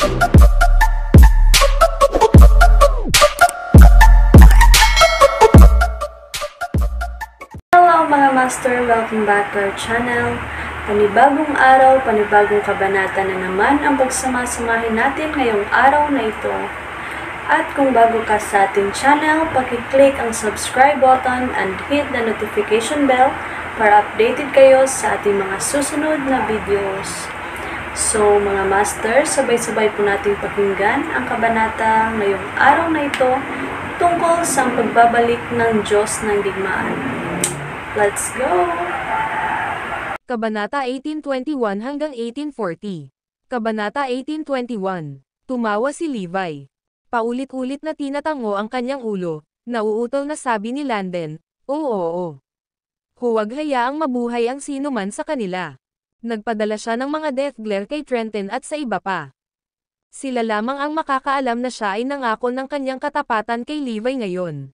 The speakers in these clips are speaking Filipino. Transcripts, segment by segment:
Hello mga master, welcome back to our channel. Panibagong araw, panibagong kabanata na naman ang pagsamasamahin natin ngayong araw na ito. At kung bago ka sa ating channel, paki-click ang subscribe button and hit the notification bell para updated kayo sa ating mga susunod na videos. So mga master, sabay-sabay po nating pakinggan ang kabanata ngayong araw na ito tungkol sa pagbabalik ng Diyos ng digmaan. Let's go! Kabanata 1821 hanggang 1840. Kabanata 1821. Tumawa si Levi. Paulit-ulit na tinatango ang kanyang ulo, nauutol na sabi ni Landon, oo. Huwag hayaang mabuhay ang sino man sa kanila. Nagpadala siya ng mga death glare kay Trenton at sa iba pa. Sila lamang ang makakaalam na siya ay nangako ng kanyang katapatan kay Levi ngayon.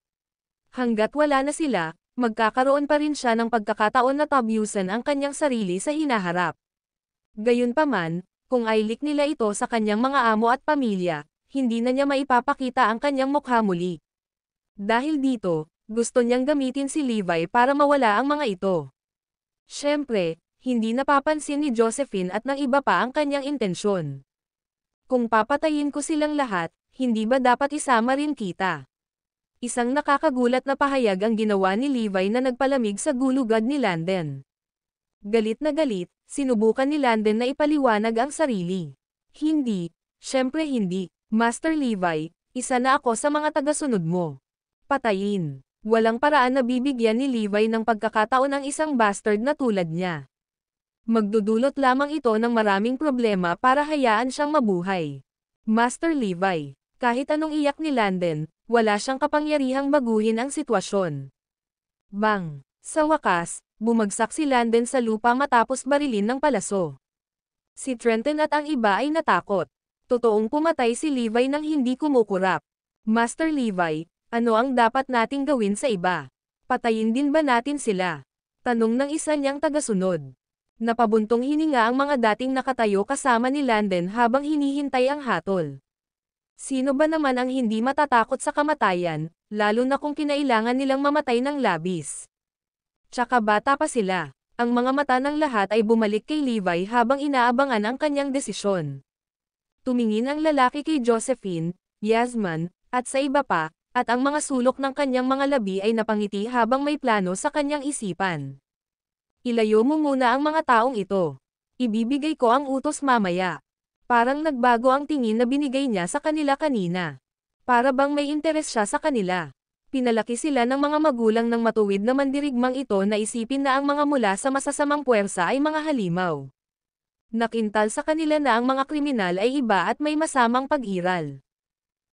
Hanggat wala na sila, magkakaroon pa rin siya ng pagkakataon na tabyusan ang kanyang sarili sa hinaharap. Gayunpaman, kung ailik nila ito sa kanyang mga amo at pamilya, hindi na niya maipapakita ang kanyang mukha muli. Dahil dito, gusto niyang gamitin si Levi para mawala ang mga ito. Siyempre, hindi napapansin ni Josephine at ng iba pa ang kanyang intensyon. Kung papatayin ko silang lahat, hindi ba dapat isama rin kita? Isang nakakagulat na pahayag ang ginawa ni Levi na nagpalamig sa gulugad ni Landon. Galit na galit, sinubukan ni Landon na ipaliwanag ang sarili. Hindi, syempre hindi, Master Levi, isa na ako sa mga tagasunod mo. Patayin. Walang paraan na bibigyan ni Levi ng pagkakataon ang isang bastard na tulad niya. Magdudulot lamang ito ng maraming problema para hayaan siyang mabuhay. Master Levi, kahit anong iyak ni Landon, wala siyang kapangyarihang baguhin ang sitwasyon. Bang! Sa wakas, bumagsak si Landon sa lupa matapos barilin ng palaso. Si Trenton at ang iba ay natakot. Totoong pumatay si Levi nang hindi kumukurap. Master Levi, ano ang dapat nating gawin sa iba? Patayin din ba natin sila? Tanong ng isa niyang tagasunod. Napabuntong hininga ang mga dating nakatayo kasama ni Landon habang hinihintay ang hatol. Sino ba naman ang hindi matatakot sa kamatayan, lalo na kung kinailangan nilang mamatay ng labis? Tsaka bata pa sila. Ang mga mata ng lahat ay bumalik kay Levi habang inaabangan ang kanyang desisyon. Tumingin ang lalaki kay Josephine, Yasmin, at sa iba pa, at ang mga sulok ng kanyang mga labi ay napangiti habang may plano sa kanyang isipan. Ilayo mo muna ang mga taong ito. Ibibigay ko ang utos mamaya. Parang nagbago ang tingin na binigay niya sa kanila kanina. Para bang may interes siya sa kanila. Pinalaki sila ng mga magulang ng matuwid na mandirigmang ito na isipin na ang mga mula sa masasamang puwersa ay mga halimaw. Nakintal sa kanila na ang mga kriminal ay iba at may masamang pag-iral.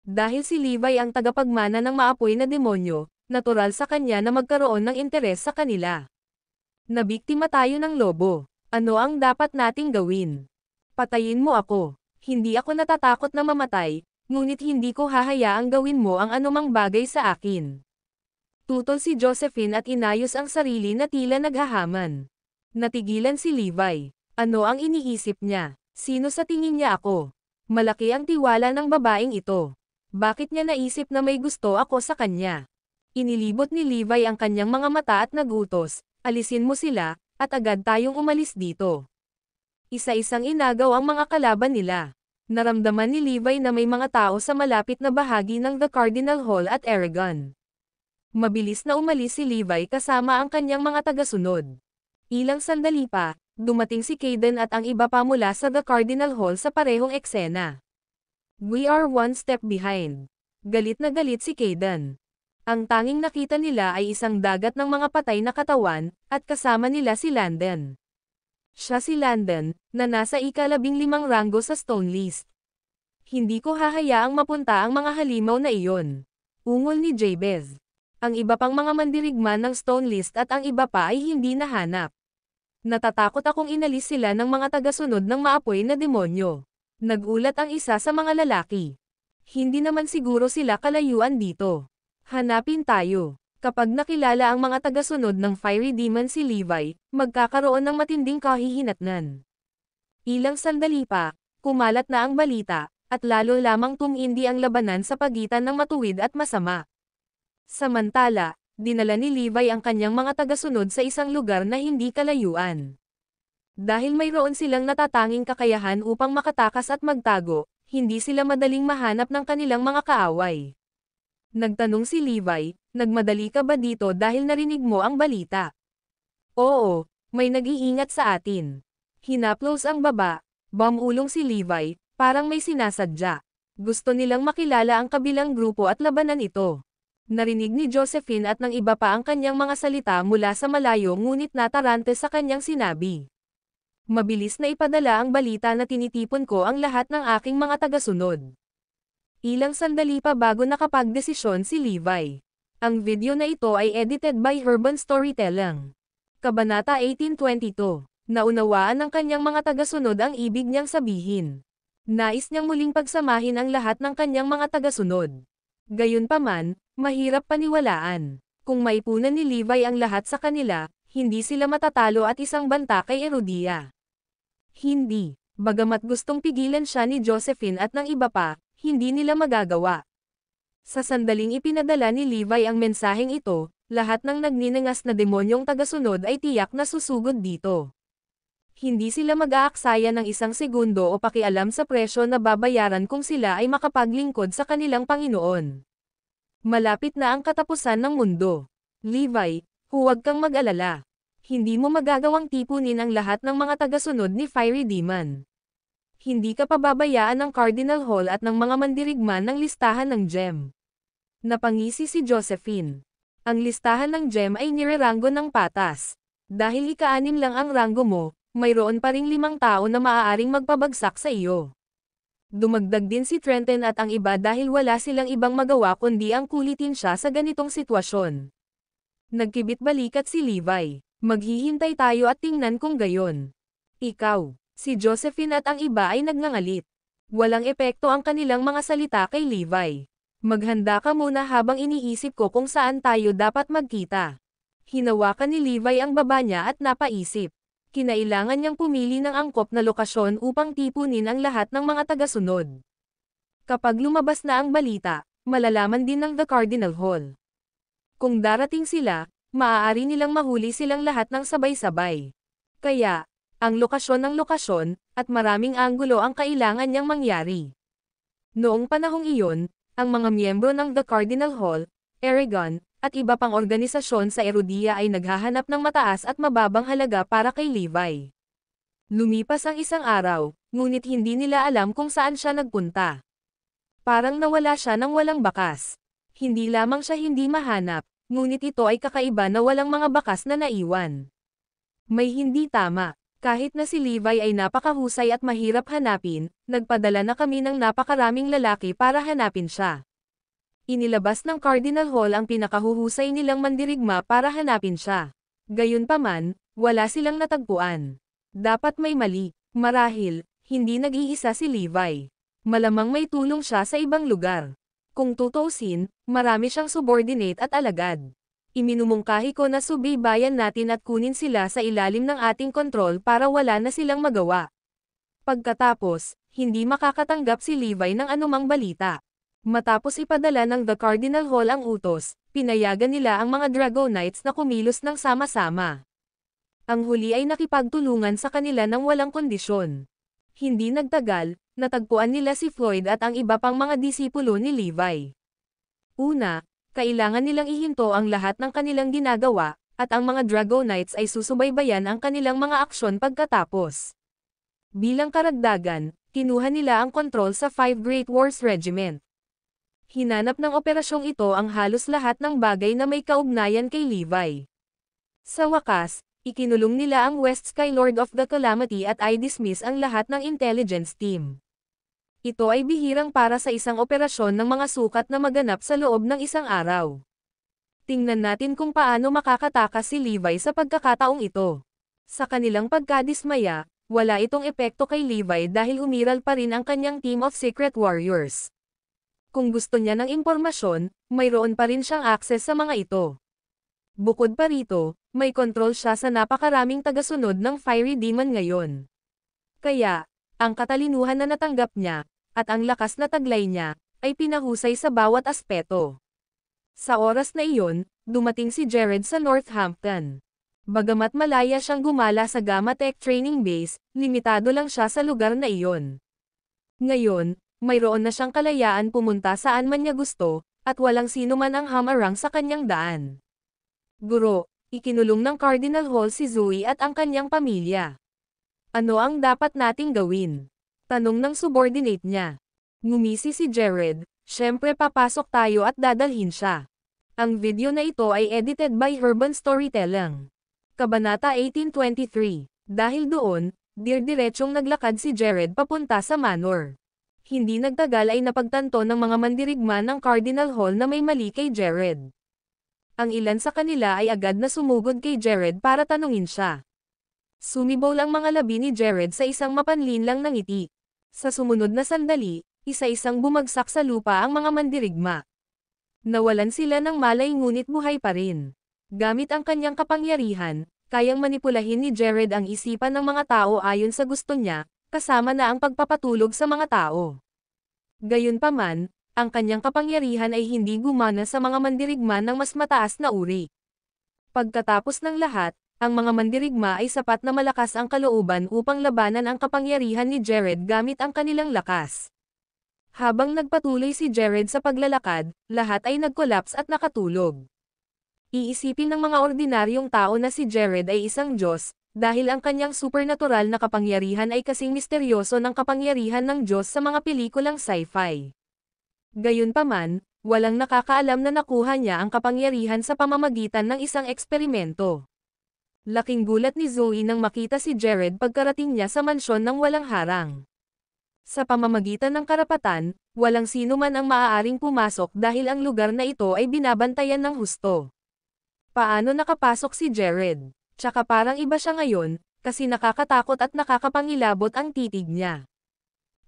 Dahil si Levi ang tagapagmana ng maapoy na demonyo, natural sa kanya na magkaroon ng interes sa kanila. Nabiktima tayo ng lobo. Ano ang dapat nating gawin? Patayin mo ako. Hindi ako natatakot na mamatay, ngunit hindi ko hahayaang gawin mo ang anumang bagay sa akin. Tutol si Josephine at inayos ang sarili na tila naghahaman. Natigilan si Levi. Ano ang iniisip niya? Sino sa tingin niya ako? Malaki ang tiwala ng babaeng ito. Bakit niya naisip na may gusto ako sa kanya? Inilibot ni Levi ang kanyang mga mata at nagutos, alisin mo sila, at agad tayong umalis dito. Isa-isang inagaw ang mga kalaban nila. Naramdaman ni Levi na may mga tao sa malapit na bahagi ng The Cardinal Hall at Aragon. Mabilis na umalis si Levi kasama ang kanyang mga tagasunod. Ilang sandali pa, dumating si Caden at ang iba pa mula sa The Cardinal Hall sa parehong eksena. We are one step behind. Galit na galit si Caden. Ang tanging nakita nila ay isang dagat ng mga patay na katawan, at kasama nila si Landon. Siya si Landon, na nasa ika-15 ranggo sa Stone List. Hindi ko hahayaang mapunta ang mga halimaw na iyon. Ungol ni Jabez. Ang iba pang mga mandirigman ng Stone List at ang iba pa ay hindi nahanap. Natatakot akong inalis sila ng mga tagasunod ng maapoy na demonyo. Nagulat ang isa sa mga lalaki. Hindi naman siguro sila kalayuan dito. Hanapin tayo. Kapag nakilala ang mga tagasunod ng Fiery Demon si Levi, magkakaroon ng matinding kahihinatnan. Ilang sandali pa, kumalat na ang balita, at lalo lamang tumindi ang labanan sa pagitan ng matuwid at masama. Samantala, dinala ni Levi ang kanyang mga tagasunod sa isang lugar na hindi kalayuan. Dahil mayroon silang natatanging kakayahan upang makatakas at magtago, hindi sila madaling mahanap ng kanilang mga kaaway. Nagtanong si Levi, "Nagmadali ka ba dito dahil narinig mo ang balita?" "Oo, may nag-iingat sa atin." Hinaplos ang baba, bumulong si Levi, parang may sinasadya. Gusto nilang makilala ang kabilang grupo at labanan ito. Narinig ni Josephine at ng iba pa ang kanyang mga salita mula sa malayo ngunit natarante sa kanyang sinabi. Mabilis na ipadala ang balita na tinitipon ko ang lahat ng aking mga tagasunod. Ilang sandali pa bago nakapagdesisyon si Levi. Ang video na ito ay edited by Urban Storytelling. Kabanata 18:22. Naunawaan ng kanyang mga tagasunod ang ibig niyang sabihin. Nais niyang muling pagsamahin ang lahat ng kanyang mga tagasunod. Gayunpaman, mahirap paniwalaan. Kung maipunan ni Levi ang lahat sa kanila, hindi sila matatalo at isang banta kay Herodia. Hindi, bagamat gustong pigilan siya ni Josephine at ng iba pa, hindi nila magagawa. Sa sandaling ipinadala ni Levi ang mensaheng ito, lahat ng nagninangas na demonyong tagasunod ay tiyak na susugod dito. Hindi sila mag-aaksaya ng isang segundo o pakialam sa presyo na babayaran kung sila ay makapaglingkod sa kanilang Panginoon. Malapit na ang katapusan ng mundo. Levi, huwag kang mag-alala. Hindi mo magagawang tipunin ang lahat ng mga tagasunod ni Fiery Demon. Hindi ka pababayaan ng Cardinal Hall at ng mga mandirigman ng listahan ng gem. Napangisi si Josephine. Ang listahan ng gem ay nireranggo ng patas. Dahil ika-6 lang ang ranggo mo, mayroon pa ring 5 tao na maaaring magpabagsak sa iyo. Dumagdag din si Trenton at ang iba dahil wala silang ibang magawa kundi ang kulitin siya sa ganitong sitwasyon. Nagkibit balikat si Levi. Maghihintay tayo at tingnan kung gayon. Ikaw, si Josephine at ang iba ay nagngangalit. Walang epekto ang kanilang mga salita kay Levi. Maghanda ka muna habang iniisip ko kung saan tayo dapat magkita. Hinawakan ni Levi ang baba niya at napaisip. Kinailangan niyang pumili ng angkop na lokasyon upang tipunin ang lahat ng mga tagasunod. Kapag lumabas na ang balita, malalaman din ng The Cardinal Hall. Kung darating sila, maaari nilang mahuli silang lahat ng sabay-sabay. Kaya, ang lokasyon ng lokasyon, at maraming anggulo ang kailangan niyang mangyari. Noong panahong iyon, ang mga miyembro ng The Cardinal Hall, Eragon, at iba pang organisasyon sa Herodia ay naghahanap ng mataas at mababang halaga para kay Levi. Lumipas ang isang araw, ngunit hindi nila alam kung saan siya nagpunta. Parang nawala siya ng walang bakas. Hindi lamang siya hindi mahanap, ngunit ito ay kakaiba na walang mga bakas na naiwan. May hindi tama. Kahit na si Levi ay napakahusay at mahirap hanapin, nagpadala na kami ng napakaraming lalaki para hanapin siya. Inilabas ng Cardinal Hall ang pinakahuhusay nilang mandirigma para hanapin siya. Gayunpaman, wala silang natagpuan. Dapat may mali. Marahil, hindi nag-iisa si Levi. Malamang may tulong siya sa ibang lugar. Kung tutuusin, marami siyang subordinate at alagad. Iminumungkahi ko na subaybayan natin at kunin sila sa ilalim ng ating kontrol para wala na silang magawa. Pagkatapos, hindi makakatanggap si Levi ng anumang balita. Matapos ipadala ng The Cardinal Hall ang utos, pinayagan nila ang mga Dragonites na kumilos ng sama-sama. Ang huli ay nakipagtulungan sa kanila ng walang kondisyon. Hindi nagtagal, natagpuan nila si Floyd at ang iba pang mga disipulo ni Levi. Una, kailangan nilang ihinto ang lahat ng kanilang ginagawa, at ang mga Dragonites ay susubaybayan ang kanilang mga aksyon pagkatapos. Bilang karagdagan, kinuha nila ang kontrol sa 5 Great Wars Regiment. Hinanap ng operasyong ito ang halos lahat ng bagay na may kaugnayan kay Levi. Sa wakas, ikinulong nila ang West Sky Lord of the Calamity at i-dismiss ang lahat ng intelligence team. Ito ay bihirang para sa isang operasyon ng mga sukat na maganap sa loob ng isang araw. Tingnan natin kung paano makakatakas si Levi sa pagkakataong ito. Sa kanilang pagkadismaya, wala itong epekto kay Levi dahil umiral pa rin ang kanyang team of secret warriors. Kung gusto niya ng impormasyon, mayroon pa rin siyang akses sa mga ito. Bukod pa rito, may kontrol siya sa napakaraming tagasunod ng Fiery Demon ngayon. Kaya, ang katalinuhan na natanggap niya, at ang lakas na taglay niya, ay pinahusay sa bawat aspeto. Sa oras na iyon, dumating si Jared sa Northampton. Bagamat malaya siyang gumala sa Gamma Tech Training Base, limitado lang siya sa lugar na iyon. Ngayon, mayroon na siyang kalayaan pumunta saan man niya gusto, at walang sino man ang hamarang sa kanyang daan. Guro, ikinulong ng Cardinal Hall si Zoe at ang kanyang pamilya. Ano ang dapat nating gawin? Tanong ng subordinate niya. Ngumisi si Jared, syempre papasok tayo at dadalhin siya. Ang video na ito ay edited by Urban Storytelling. Kabanata 1823. Dahil doon, dirdiretsong naglakad si Jared papunta sa manor. Hindi nagtagal ay napagtanto ng mga mandirigma ng Cardinal Hall na may mali kay Jared. Ang ilan sa kanila ay agad na sumugod kay Jared para tanungin siya. Sumibol ang mga labi ni Jared sa isang mapanlinlang na ngiti. Sa sumunod na sandali, isa-isang bumagsak sa lupa ang mga mandirigma. Nawalan sila ng malay ngunit buhay pa rin. Gamit ang kanyang kapangyarihan, kayang manipulahin ni Jared ang isipan ng mga tao ayon sa gusto niya, kasama na ang pagpapatulog sa mga tao. Gayunpaman, ang kanyang kapangyarihan ay hindi gumana sa mga mandirigma ng mas mataas na uri. Pagkatapos ng lahat, ang mga mandirigma ay sapat na malakas ang kalooban upang labanan ang kapangyarihan ni Jared gamit ang kanilang lakas. Habang nagpatuloy si Jared sa paglalakad, lahat ay nagkolaps at nakatulog. Iisipin ng mga ordinaryong tao na si Jared ay isang Diyos, dahil ang kanyang supernatural na kapangyarihan ay kasing misteryoso ng kapangyarihan ng Diyos sa mga pelikulang sci-fi. Gayunpaman, walang nakakaalam na nakuha niya ang kapangyarihan sa pamamagitan ng isang eksperimento. Laking gulat ni Zoe nang makita si Jared pagkarating niya sa mansyon ng walang harang. Sa pamamagitan ng karapatan, walang sino man ang maaaring pumasok dahil ang lugar na ito ay binabantayan ng husto. Paano nakapasok si Jared? Tsaka parang iba siya ngayon, kasi nakakatakot at nakakapangilabot ang titig niya.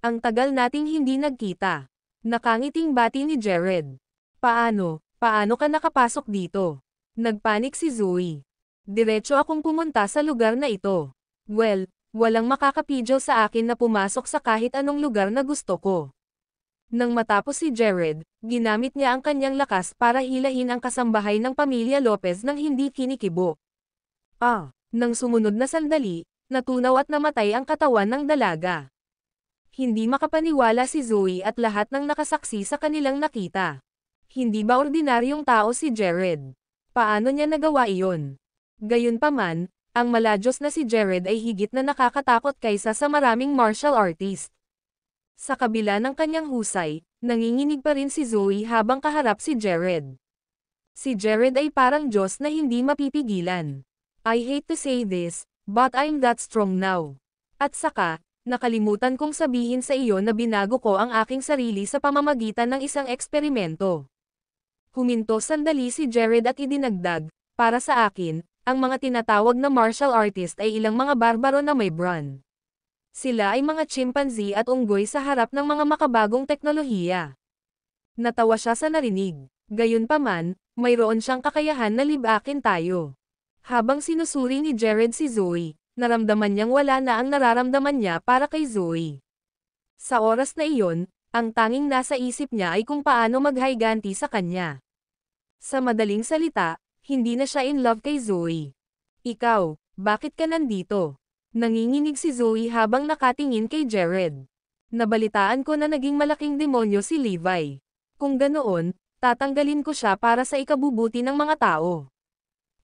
Ang tagal nating hindi nagkita. Nakangiting bati ni Jared. Paano ka nakapasok dito? Nagpanik si Zoe. Diretso akong pumunta sa lugar na ito. Well, walang makakapidyo sa akin na pumasok sa kahit anong lugar na gusto ko. Nang matapos si Jared, ginamit niya ang kanyang lakas para hilahin ang kasambahay ng pamilya Lopez nang hindi kinikibo. Nang sumunod na sandali, natunaw at namatay ang katawan ng dalaga. Hindi makapaniwala si Zoe at lahat ng nakasaksi sa kanilang nakita. Hindi ba ordinaryong tao si Jared? Paano niya nagawa iyon? Gayunpaman, ang maladyos na si Jared ay higit na nakakatakot kaysa sa maraming martial artist. Sa kabila ng kanyang husay, nanginginig pa rin si Zoe habang kaharap si Jared. Si Jared ay parang Diyos na hindi mapipigilan. I hate to say this, but I'm that strong now. At saka, nakalimutan kong sabihin sa iyo na binago ko ang aking sarili sa pamamagitan ng isang eksperimento. Huminto sandali si Jared at idinagdag, para sa akin, ang mga tinatawag na martial artist ay ilang mga barbaro na may brawn. Sila ay mga chimpanzee at unggoy sa harap ng mga makabagong teknolohiya. Natawa siya sa narinig. Gayunpaman, mayroon siyang kakayahan na libakin tayo. Habang sinusuri ni Jared si Zoe, naramdaman niyang wala na ang nararamdaman niya para kay Zoe. Sa oras na iyon, ang tanging nasa isip niya ay kung paano maghayganti sa kanya. Sa madaling salita, hindi na siya in love kay Zoe. Ikaw, bakit ka nandito? Nanginginig si Zoe habang nakatingin kay Jared. Nabalitaan ko na naging malaking demonyo si Levi. Kung ganoon, tatanggalin ko siya para sa ikabubuti ng mga tao.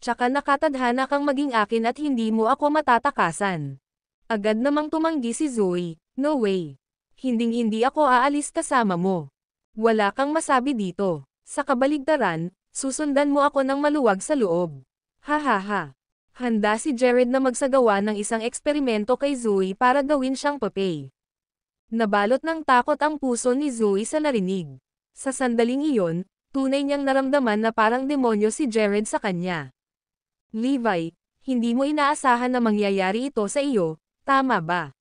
Tsaka nakatadhana kang maging akin at hindi mo ako matatakasan. Agad namang tumanggi si Zoe, no way. Hinding-hindi ako aalis kasama mo. Wala kang masabi dito. Sa kabaligtaran, susundan mo ako ng maluwag sa loob. Ha. Handa si Jared na magsagawa ng isang eksperimento kay Zoe para gawin siyang papay. Nabalot ng takot ang puso ni Zoe sa narinig. Sa sandaling iyon, tunay niyang naramdaman na parang demonyo si Jared sa kanya. Levi, hindi mo inaasahan na mangyayari ito sa iyo, tama ba?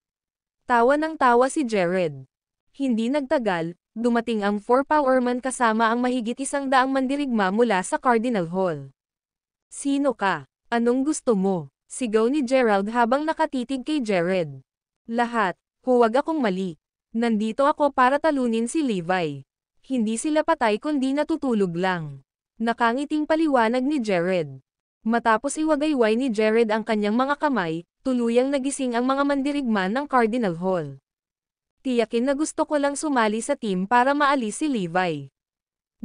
Tawa ng tawa si Jared. Hindi nagtagal, dumating ang 4 powerman kasama ang mahigit 100 mandirigma mula sa Cardinal Hall. Sino ka? Anong gusto mo? Sigaw ni Gerald habang nakatitig kay Jared. Lahat, huwag akong mali. Nandito ako para talunin si Levi. Hindi sila patay kundi natutulog lang. Nakangiting paliwanag ni Jared. Matapos iwagayway ni Jared ang kanyang mga kamay, tuluyang nagising ang mga mandirigma ng Cardinal Hall. Tiyakin na gusto ko lang sumali sa team para maalis si Levi.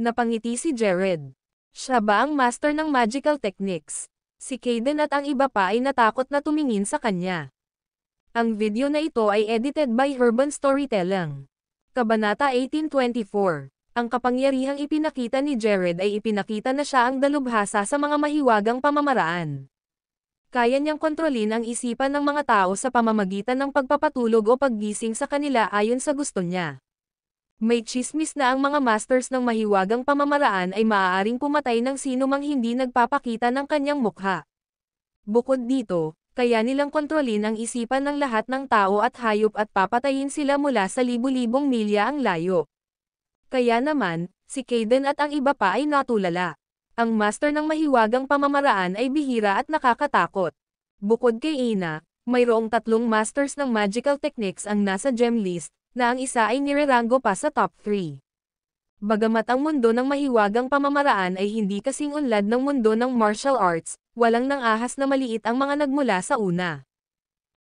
Napangiti si Jared. Siya ba ang master ng magical techniques? Si Kaden at ang iba pa ay natakot na tumingin sa kanya. Ang video na ito ay edited by Urban Storytelling. Kabanata 1824. Ang kapangyarihang ipinakita ni Jared ay ipinakita na siya ang dalubhasa sa mga mahiwagang pamamaraan. Kaya niyang kontrolin ang isipan ng mga tao sa pamamagitan ng pagpapatulog o paggising sa kanila ayon sa gusto niya. May tsismis na ang mga masters ng mahiwagang pamamaraan ay maaaring pumatay ng sino mang hindi nagpapakita ng kanyang mukha. Bukod dito, kaya nilang kontrolin ang isipan ng lahat ng tao at hayop at papatayin sila mula sa libu-libong milya ang layo. Kaya naman, si Kaden at ang iba pa ay natulala. Ang master ng mahiwagang pamamaraan ay bihira at nakakatakot. Bukod kay Ina, mayroong 3 masters ng magical techniques ang nasa gem list, na ang isa ay nirerango pa sa top 3. Bagamat ang mundo ng mahiwagang pamamaraan ay hindi kasing unlad ng mundo ng martial arts, walang nang-ahas na maliit ang mga nagmula sa una.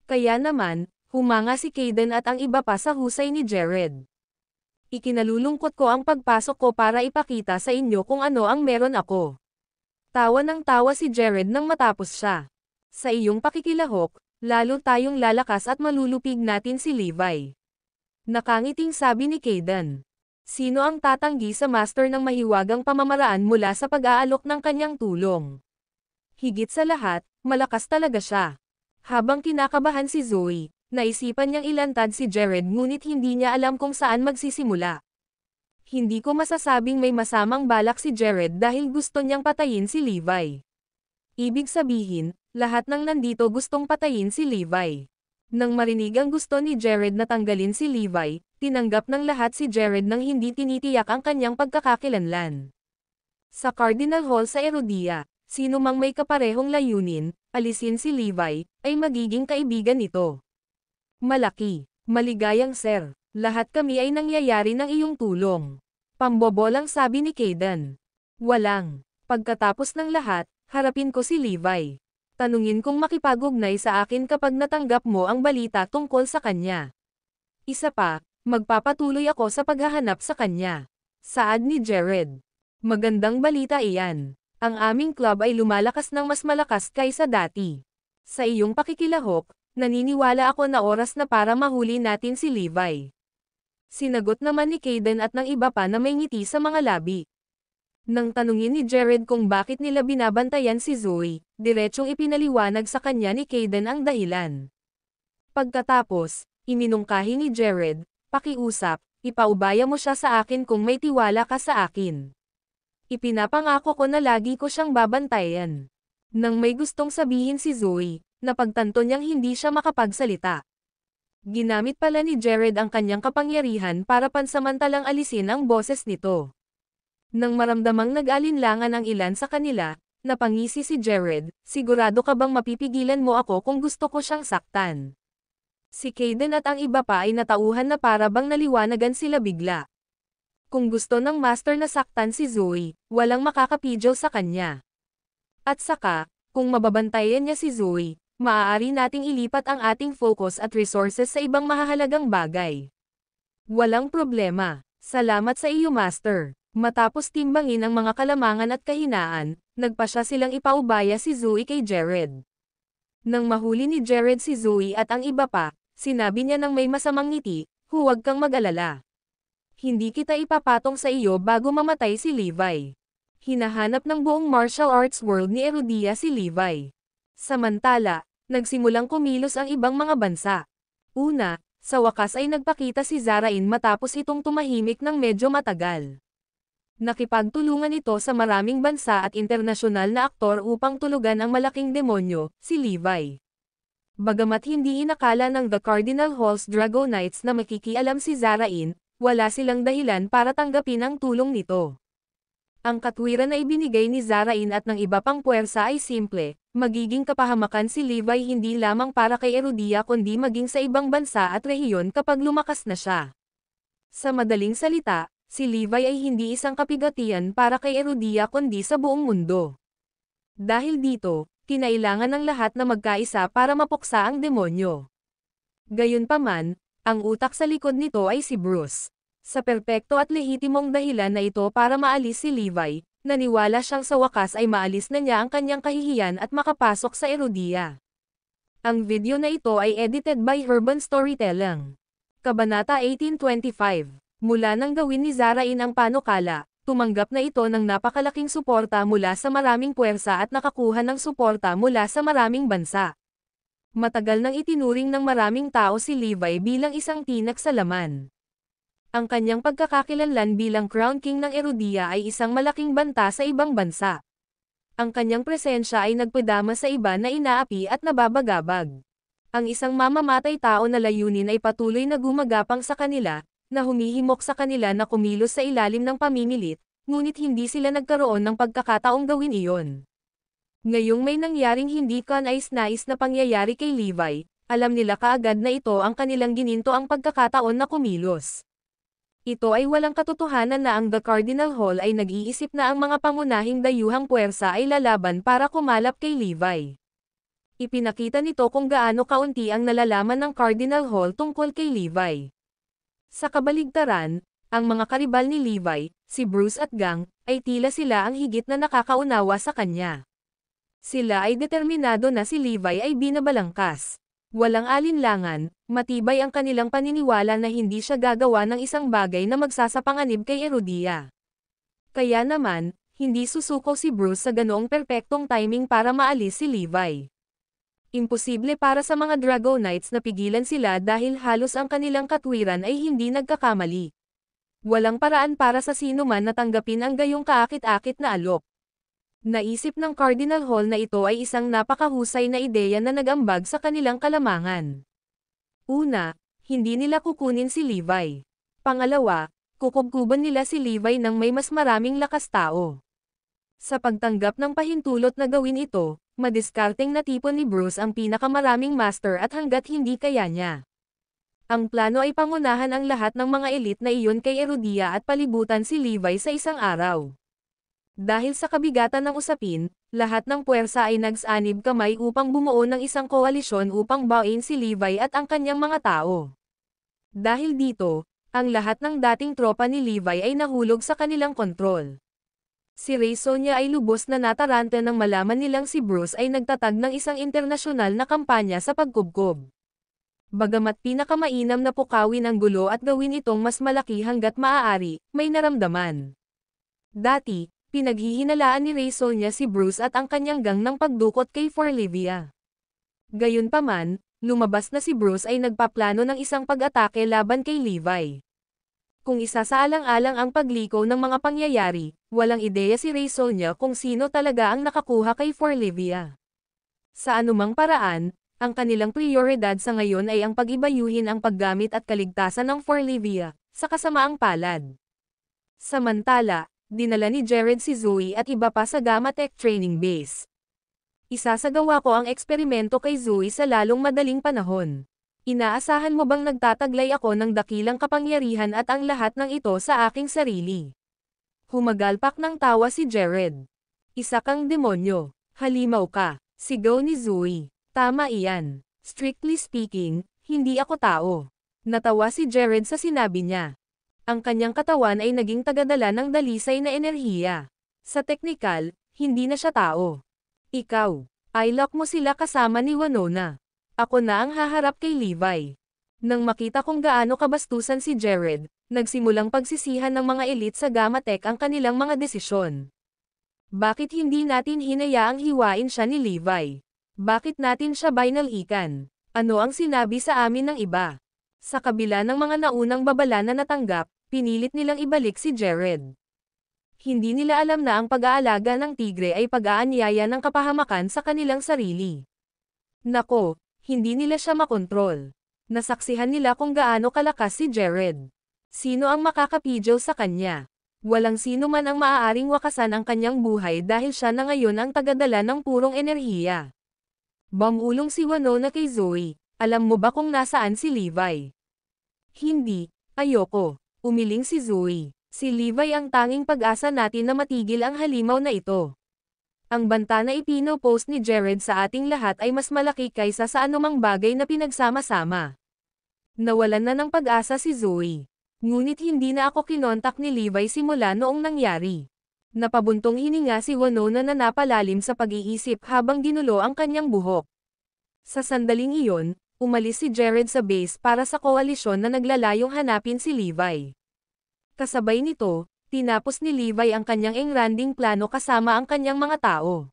Kaya naman, humanga si Kaden at ang iba pa sa husay ni Jared. Ikinalulungkot ko ang pagpasok ko para ipakita sa inyo kung ano ang meron ako. Tawa ng tawa si Jared nang matapos siya. Sa iyong pakikilahok, lalo tayong lalakas at malulupig natin si Levi. Nakangiting sabi ni Kaden. Sino ang tatanggi sa master ng mahiwagang pamamaraan mula sa pag-aalok ng kanyang tulong? Higit sa lahat, malakas talaga siya. Habang kinakabahan si Zoe, naisipan niyang ilantad si Jared ngunit hindi niya alam kung saan magsisimula. Hindi ko masasabing may masamang balak si Jared dahil gusto niyang patayin si Levi. Ibig sabihin, lahat ng nandito gustong patayin si Levi. Nang marinig ang gusto ni Jared na tanggalin si Levi, tinanggap ng lahat si Jared nang hindi tinitiyak ang kanyang pagkakakilanlan. Sa Cardinal Hall sa Erodia, sino mang may kaparehong layunin, alisin si Levi, ay magiging kaibigan nito. Malaki, maligayang sir, lahat kami ay nangyayari ng iyong tulong. Pambobolang sabi ni Kaden. Walang. Pagkatapos ng lahat, harapin ko si Levi. Tanungin kung makipag-ugnay sa akin kapag natanggap mo ang balita tungkol sa kanya. Isa pa, magpapatuloy ako sa paghahanap sa kanya. Saad ni Jared. Magandang balita iyan. Ang aming club ay lumalakas ng mas malakas kaysa dati. Sa iyong pakikilahok, naniniwala ako na oras na para mahuli natin si Levi. Sinagot naman ni Kaden at ng iba pa na may ngiti sa mga labi. Nang tanungin ni Jared kung bakit nila binabantayan si Zoe, diretsong ipinaliwanag sa kanya ni Kaden ang dahilan. Pagkatapos, iminungkahi ni Jared, pakiusap, ipaubaya mo siya sa akin kung may tiwala ka sa akin. Ipinapangako ko na lagi ko siyang babantayan. Nang may gustong sabihin si Zoe, napagtanto niyang hindi siya makapagsalita. Ginamit pala ni Jared ang kanyang kapangyarihan para pansamantalang alisin ang boses nito. Nang maramdamang nag-alinlangan ang ilan sa kanila, napangisi si Jared, sigurado ka bang mapipigilan mo ako kung gusto ko siyang saktan? Si Kaden at ang iba pa ay natauhan na para bang naliwanagan sila bigla. Kung gusto ng master na saktan si Zoe, walang makakapidyo sa kanya. At saka, kung mababantayan niya si Zoe, maaari nating ilipat ang ating focus at resources sa ibang mahahalagang bagay. Walang problema. Salamat sa iyo, master. Matapos timbangin ang mga kalamangan at kahinaan, nagpasya silang ipaubaya si Zoe kay Jared. Nang mahuli ni Jared si Zoe at ang iba pa, sinabi niya ng may masamang ngiti, huwag kang mag-alala. Hindi kita ipapatong sa iyo bago mamatay si Levi. Hinahanap ng buong martial arts world ni Erodia si Levi. Samantala, nagsimulang kumilos ang ibang mga bansa. Una, sa wakas ay nagpakita si Zarain matapos itong tumahimik ng medyo matagal. Nakipagtulungan ito sa maraming bansa at internasyonal na aktor upang tulugan ang malaking demonyo, si Levi. Bagamat hindi inakala ng The Cardinal Hall's Dragonites na makikialam si Zarain, wala silang dahilan para tanggapin ang tulong nito. Ang katwiran na ibinigay ni Zarain at ng iba pang puwersa ay simple, Magiging kapahamakan si Levi hindi lamang para kay Erudia kundi maging sa ibang bansa at rehiyon kapag lumakas na siya. Sa madaling salita, si Levi ay hindi isang kapigatian para kay Erudia kundi sa buong mundo. Dahil dito, kinailangan ng lahat na magkaisa para mapuksa ang demonyo. Gayunpaman, ang utak sa likod nito ay si Bruce. Sa perpekto at lehitimong dahilan na ito para maalis si Levi, naniwala siyang sa wakas ay maalis na niya ang kanyang kahihiyan at makapasok sa Erudia. Ang video na ito ay edited by Urban Storytelling. Kabanata 1825. Mula nang gawin ni Zarain ang panukala, tumanggap na ito ng napakalaking suporta mula sa maraming puwersa at nakakuha ng suporta mula sa maraming bansa. Matagal nang itinuring ng maraming tao si Levi bilang isang tinak sa laman. Ang kanyang pagkakakilanlan bilang Crown King ng Erudia ay isang malaking banta sa ibang bansa. Ang kanyang presensya ay nagpadama sa iba na inaapi at nababagabag. Ang isang mamamatay tao na layunin ay patuloy na gumagapang sa kanila, na humihimok sa kanila na kumilos sa ilalim ng pamimilit, ngunit hindi sila nagkaroon ng pagkakataong gawin iyon. Ngayong may nangyaring hindi kanais-nais na pangyayari kay Levi, alam nila kaagad na ito ang kanilang gininto ang pagkakataon na kumilos. Ito ay walang katotohanan na ang The Cardinal Hall ay nag-iisip na ang mga pangunahing dayuhang puwersa ay lalaban para kumalap kay Levi. Ipinakita nito kung gaano kaunti ang nalalaman ng Cardinal Hall tungkol kay Levi. Sa kabaligtaran, ang mga karibal ni Levi, si Bruce at Gang, ay tila sila ang higit na nakakaunawa sa kanya. Sila ay determinado na si Levi ay binabalangkas. Walang alinlangan, matibay ang kanilang paniniwala na hindi siya gagawa ng isang bagay na magsasapanganib kay Erudia. Kaya naman, hindi susuko si Bruce sa ganoong perpektong timing para maalis si Levi. Imposible para sa mga Dragonites na pigilan sila dahil halos ang kanilang katwiran ay hindi nagkakamali. Walang paraan para sa sino man na tanggapin ang gayong kaakit-akit na alok. Naisip ng Cardinal Hall na ito ay isang napakahusay na ideya na nag-ambag sa kanilang kalamangan. Una, hindi nila kukunin si Levi. Pangalawa, kukubkuban nila si Levi ng may mas maraming lakas tao. Sa pagtanggap ng pahintulot na gawin ito, madiskarteng natipon ni Bruce ang pinakamaraming master at hanggat hindi kaya niya. Ang plano ay pangunahan ang lahat ng mga elite na iyon kay Erudia at palibutan si Levi sa isang araw. Dahil sa kabigatan ng usapin, lahat ng puwersa ay nagsanib kamay upang bumuo ng isang koalisyon upang bawain si Levi at ang kanyang mga tao. Dahil dito, ang lahat ng dating tropa ni Levi ay nahulog sa kanilang kontrol. Si Ray Sonia ay lubos na nataranta nang malaman nilang si Bruce ay nagtatag ng isang internasyonal na kampanya sa pagkubkob. Bagamat pinakamainam na pukawin ang gulo at gawin itong mas malaki hanggat maaari, may naramdaman. Dati, pinaghihinalaan ni Ray Sonia si Bruce at ang kanyang gang ng pagdukot kay Forlivia. Gayunpaman, lumabas na si Bruce ay nagpaplano ng isang pag-atake laban kay Levi. Kung isasaalang-alang ang pagliko ng mga pangyayari, walang ideya si Ray Sonia kung sino talaga ang nakakuha kay Forlivia. Sa anumang paraan, ang kanilang prioridad sa ngayon ay ang pag-ibayuhin ang paggamit at kaligtasan ng Forlivia, sa kasamaang palad. Samantala, dinala ni Jared si Zoe at iba pa sa Gamma Tech Training Base. Isasagawa ko ang eksperimento kay Zoe sa lalong madaling panahon. Inaasahan mo bang nagtataglay ako ng dakilang kapangyarihan at ang lahat ng ito sa aking sarili? Humagalpak ng tawa si Jared. Isa kang demonyo. Halimaw ka. Sigaw ni Zoe. Tama iyan. Strictly speaking, hindi ako tao. Natawa si Jared sa sinabi niya. Ang kanyang katawan ay naging tagadala ng dalisay na enerhiya. Sa teknikal, hindi na siya tao. Ikaw, i-lock mo sila kasama ni Winona. Ako na ang haharap kay Levi. Nang makita kung gaano kabastusan si Jared, nagsimulang pagsisihan ng mga elite sa Gamma Tech ang kanilang mga desisyon. Bakit hindi natin hinayaang hiwain siya ni Levi? Bakit natin siya binalikan? Ano ang sinabi sa amin ng iba? Sa kabila ng mga naunang babala na natanggap, pinilit nilang ibalik si Jared. Hindi nila alam na ang pag-aalaga ng tigre ay pag-aanyaya ng kapahamakan sa kanilang sarili. Nako, hindi nila siya makontrol. Nasaksihan nila kung gaano kalakas si Jared. Sino ang makakapidyo sa kanya? Walang sino man ang maaaring wakasan ang kanyang buhay dahil siya na ngayon ang tagadala ng purong enerhiya. Bumulong si Winona kay Zoe, alam mo ba kung nasaan si Levi? Hindi, ayoko, umiling si Zoe. Si Levi ang tanging pag-asa natin na matigil ang halimaw na ito. Ang banta na ipino-post ni Jared sa ating lahat ay mas malaki kaysa sa anumang bagay na pinagsama-sama. Nawalan na ng pag-asa si Zoe. Ngunit hindi na ako kinontak ni Levi simula noong nangyari. Napabuntong hininga si Winona na napalalim sa pag-iisip habang ginulo ang kanyang buhok. Sa sandaling iyon, umalis si Jared sa base para sa koalisyon na naglalayong hanapin si Levi. Kasabay nito, tinapos ni Levi ang kanyang engranding plano kasama ang kanyang mga tao.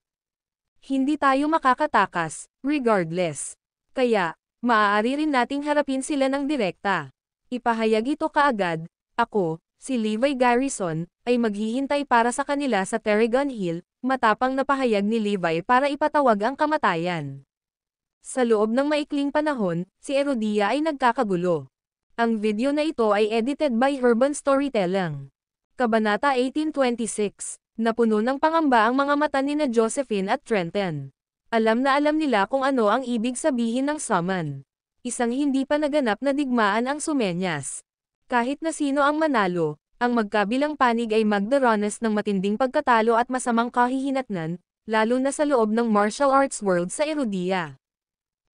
Hindi tayo makakatakas, regardless. Kaya, maaari rin nating harapin sila ng direkta. Ipahayag ito kaagad, ako, si Levi Garrison, ay maghihintay para sa kanila sa Terrigon Hill, matapang na pahayag ni Levi para ipatawag ang kamatayan. Sa loob ng maikling panahon, si Erodia ay nagkakagulo. Ang video na ito ay edited by Urban Storytelling. Kabanata 1826, napuno ng pangamba ang mga mata ni na Josephine at Trenton. Alam na alam nila kung ano ang ibig sabihin ng summon. Isang hindi pa naganap na digmaan ang sumenyas. Kahit na sino ang manalo, ang magkabilang panig ay magdaranas ng matinding pagkatalo at masamang kahihinatnan, lalo na sa loob ng martial arts world sa Erodia.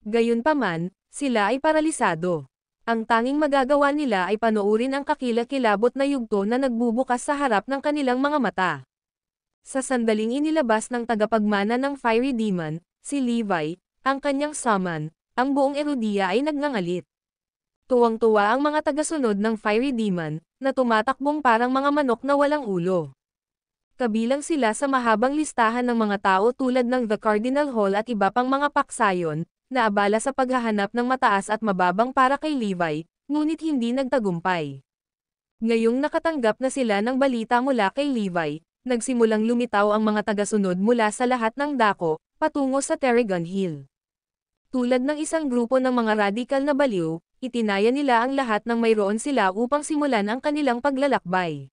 Gayunpaman, sila ay paralisado. Ang tanging magagawa nila ay panoorin ang kakilakilabot na yugto na nagbubukas sa harap ng kanilang mga mata. Sa sandaling inilabas ng tagapagmana ng Fiery Demon, si Levi, ang kanyang summon, ang buong Erodia ay nagngangalit. Tuwang-tuwa ang mga tagasunod ng Fiery Demon, na tumatakbong parang mga manok na walang ulo. Kabilang sila sa mahabang listahan ng mga tao tulad ng The Cardinal Hall at iba pang mga paksayon, na abala sa paghahanap ng mataas at mababang para kay Levi, ngunit hindi nagtagumpay. Ngayong nakatanggap na sila ng balita mula kay Levi, nagsimulang lumitaw ang mga tagasunod mula sa lahat ng dako, patungo sa Terrigon Hill. Tulad ng isang grupo ng mga radikal na baliw, itinaya nila ang lahat ng mayroon sila upang simulan ang kanilang paglalakbay.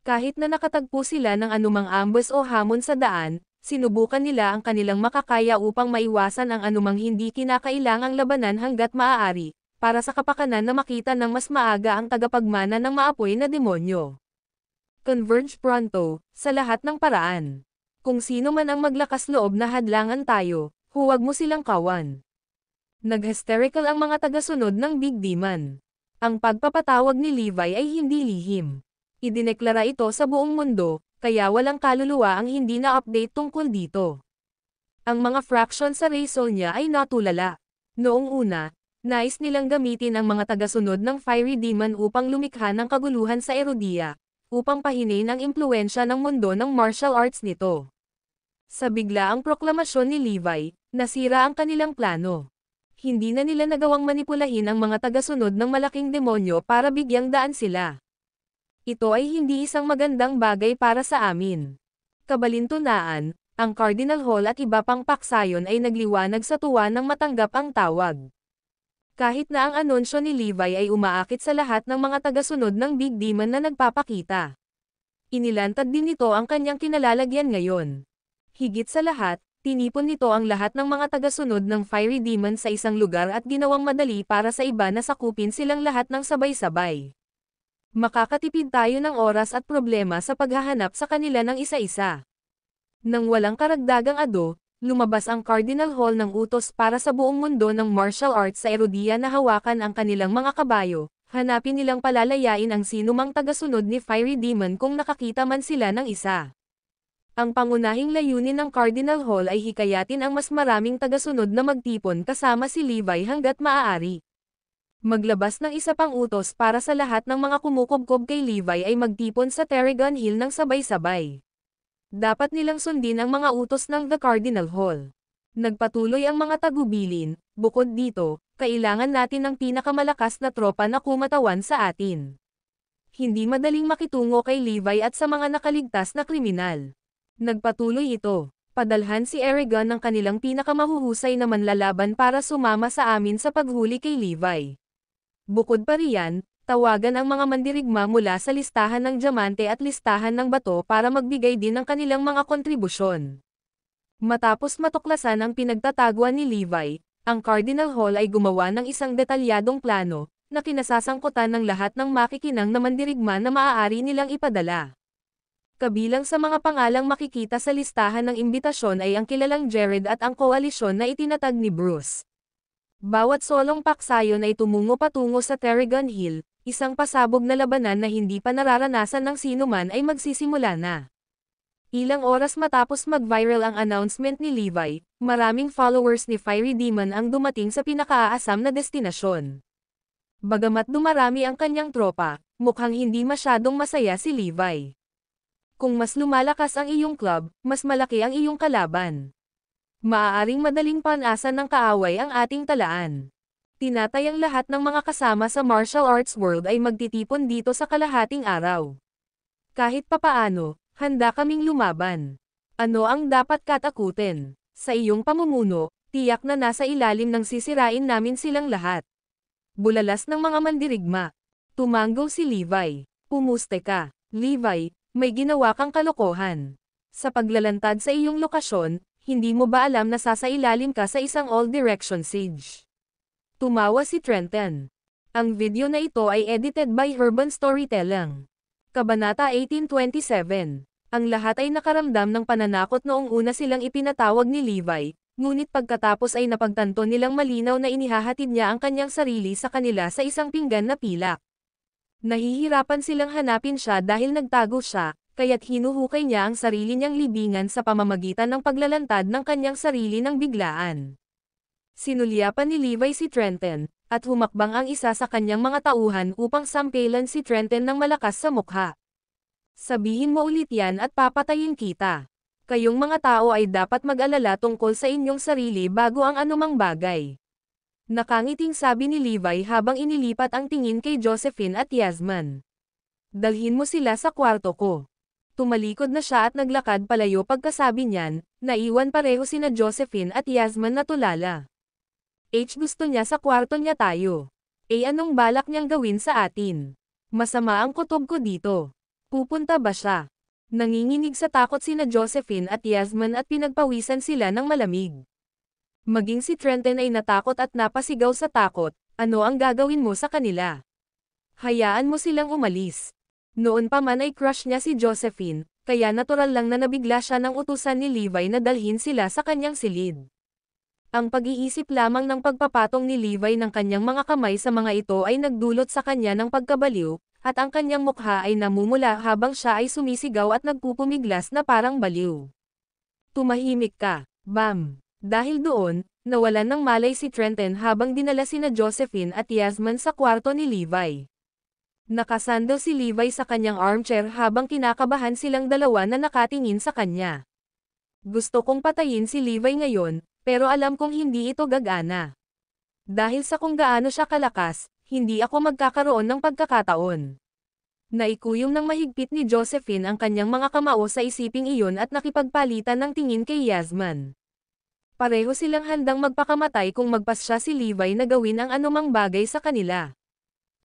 Kahit na nakatagpo sila ng anumang ambush o hamon sa daan, sinubukan nila ang kanilang makakaya upang maiwasan ang anumang hindi kinakailangang labanan hanggat maaari, para sa kapakanan na makita ng mas maaga ang tagapagmana ng maapoy na demonyo. Converge pronto, sa lahat ng paraan. Kung sino man ang maglakas loob na hadlangan tayo, huwag mo silang kawan. Nag-hysterical ang mga tagasunod ng Big Demon. Ang pagpapatawag ni Levi ay hindi lihim. Idineklara ito sa buong mundo, kaya walang kaluluwa ang hindi na-update tungkol dito. Ang mga fraction sa Raysol niya ay natulala. Noong una, nais nilang gamitin ang mga tagasunod ng Fiery Demon upang lumikha ng kaguluhan sa Erodia, upang pahinain ang impluensya ng mundo ng martial arts nito. Sa biglaang proklamasyon ni Levi, nasira ang kanilang plano. Hindi na nila nagawang manipulahin ang mga tagasunod ng malaking demonyo para bigyang daan sila. Ito ay hindi isang magandang bagay para sa amin. Kabalintunaan, ang Cardinal Hall at iba pang paksayon ay nagliwanag sa tuwa nang matanggap ang tawag. Kahit na ang anunsyo ni Levi ay umaakit sa lahat ng mga tagasunod ng Big Demon na nagpapakita. Inilantad din nito ang kanyang kinalalagyan ngayon. Higit sa lahat, tinipon nito ang lahat ng mga tagasunod ng Fiery Demon sa isang lugar at ginawang madali para sa iba na sakupin silang lahat ng sabay-sabay. Makakatipid tayo ng oras at problema sa paghahanap sa kanila ng isa-isa. Nang walang karagdagang ado, lumabas ang Cardinal Hall ng utos para sa buong mundo ng martial arts sa Erodia na hawakan ang kanilang mga kabayo, hanapin nilang palalayain ang sinumang tagasunod ni Fiery Demon kung nakakita man sila ng isa. Ang pangunahing layunin ng Cardinal Hall ay hikayatin ang mas maraming tagasunod na magtipon kasama si Levi hanggat maaari. Maglabas ng isa pang utos para sa lahat ng mga kumukubkob kay Levi ay magtipon sa Terrigon Hill ng sabay-sabay. Dapat nilang sundin ang mga utos ng The Cardinal Hall. Nagpatuloy ang mga tagubilin, bukod dito, kailangan natin ng pinakamalakas na tropa na kumatawan sa atin. Hindi madaling makitungo kay Levi at sa mga nakaligtas na kriminal. Nagpatuloy ito, padalhan si Eragon ng kanilang pinakamahuhusay na manlalaban para sumama sa amin sa paghuli kay Levi. Bukod pa riyan, Tawagan ang mga mandirigma mula sa listahan ng diamante at listahan ng bato para magbigay din ng kanilang mga kontribusyon. Matapos matuklasan ang pinagtataguan ni Levi, ang Cardinal Hall ay gumawa ng isang detalyadong plano, na kinasasangkutan ng lahat ng makikinang na mandirigma na maaari nilang ipadala. Kabilang sa mga pangalang makikita sa listahan ng imbitasyon ay ang kilalang Jared at ang koalisyon na itinatag ni Bruce. Bawat solong paksayon ay tumungo patungo sa Terrigan Hill, isang pasabog na labanan na hindi pa nararanasan ng sinuman ay magsisimula na. Ilang oras matapos mag-viral ang announcement ni Levi, maraming followers ni Fiery Demon ang dumating sa pinakaaasam na destinasyon. Bagamat dumarami ang kanyang tropa, mukhang hindi masyadong masaya si Levi. Kung mas lumalakas ang iyong club, mas malaki ang iyong kalaban. Maaaring madaling panasan ng kaaway ang ating talaan. Tinatayang lahat ng mga kasama sa martial arts world ay magtitipon dito sa kalahating araw. Kahit papaano, handa kaming lumaban. Ano ang dapat katakutin? Sa iyong pamumuno, tiyak na nasa ilalim ng sisirain namin silang lahat. Bulalas ng mga mandirigma. Tumanggo si Levi. Pumuste ka. Levi, may ginawa kang kalokohan. Sa paglalantad sa iyong lokasyon, hindi mo ba alam na sasailalim ka sa isang all-direction siege? Tumawa si Trenton. Ang video na ito ay edited by Urban Storytelling. Kabanata 1827. Ang lahat ay nakaramdam ng pananakot noong una silang ipinatawag ni Levi, ngunit pagkatapos ay napagtanto nilang malinaw na inihahatid niya ang kanyang sarili sa kanila sa isang pinggan na pilak. Nahihirapan silang hanapin siya dahil nagtago siya, kaya't hinuhukay niya ang sarili niyang libingan sa pamamagitan ng paglalantad ng kanyang sarili ng biglaan. Sinulyapan ni Levi si Trenton, at humakbang ang isa sa kanyang mga tauhan upang sampelan si Trenton ng malakas sa mukha. Sabihin mo ulit yan at papatayin kita. Kayong mga tao ay dapat mag-alala tungkol sa inyong sarili bago ang anumang bagay. Nakangiting sabi ni Levi habang inilipat ang tingin kay Josephine at Yasmin. Dalhin mo sila sa kwarto ko. Tumalikod na siya at naglakad palayo pagkasabi niyan, naiwan pareho sina Josephine at Yasmin na tulala. Gusto niya sa kwarto niya tayo. Anong balak niyang gawin sa atin? Masama ang kutob ko dito. Pupunta ba siya? Nanginginig sa takot sina Josephine at Yasmin at pinagpawisan sila ng malamig. Maging si Trenton ay natakot at napasigaw sa takot, ano ang gagawin mo sa kanila? Hayaan mo silang umalis. Noon pa man ay crush niya si Josephine, kaya natural lang na nabigla siya ng utusan ni Levi na dalhin sila sa kanyang silid. Ang pag-iisip lamang ng pagpapatong ni Levi ng kanyang mga kamay sa mga ito ay nagdulot sa kanya ng pagkabaliw, at ang kanyang mukha ay namumula habang siya ay sumisigaw at nagpupumiglas na parang baliw. Tumahimik ka, Bam! Dahil doon, nawalan ng malay si Trenton habang dinala sina Josephine at Yasmin sa kwarto ni Levi. Nakasandal si Levi sa kanyang armchair habang kinakabahan silang dalawa na nakatingin sa kanya. Gusto kong patayin si Levi ngayon, pero alam kong hindi ito gagana. Dahil sa kung gaano siya kalakas, hindi ako magkakaroon ng pagkakataon. Naikuyom ng mahigpit ni Josephine ang kanyang mga kamao sa isiping iyon at nakipagpalitan ng tingin kay Yasmin. Pareho silang handang magpakamatay kung magpasya si Levi na gawin ang anumang bagay sa kanila.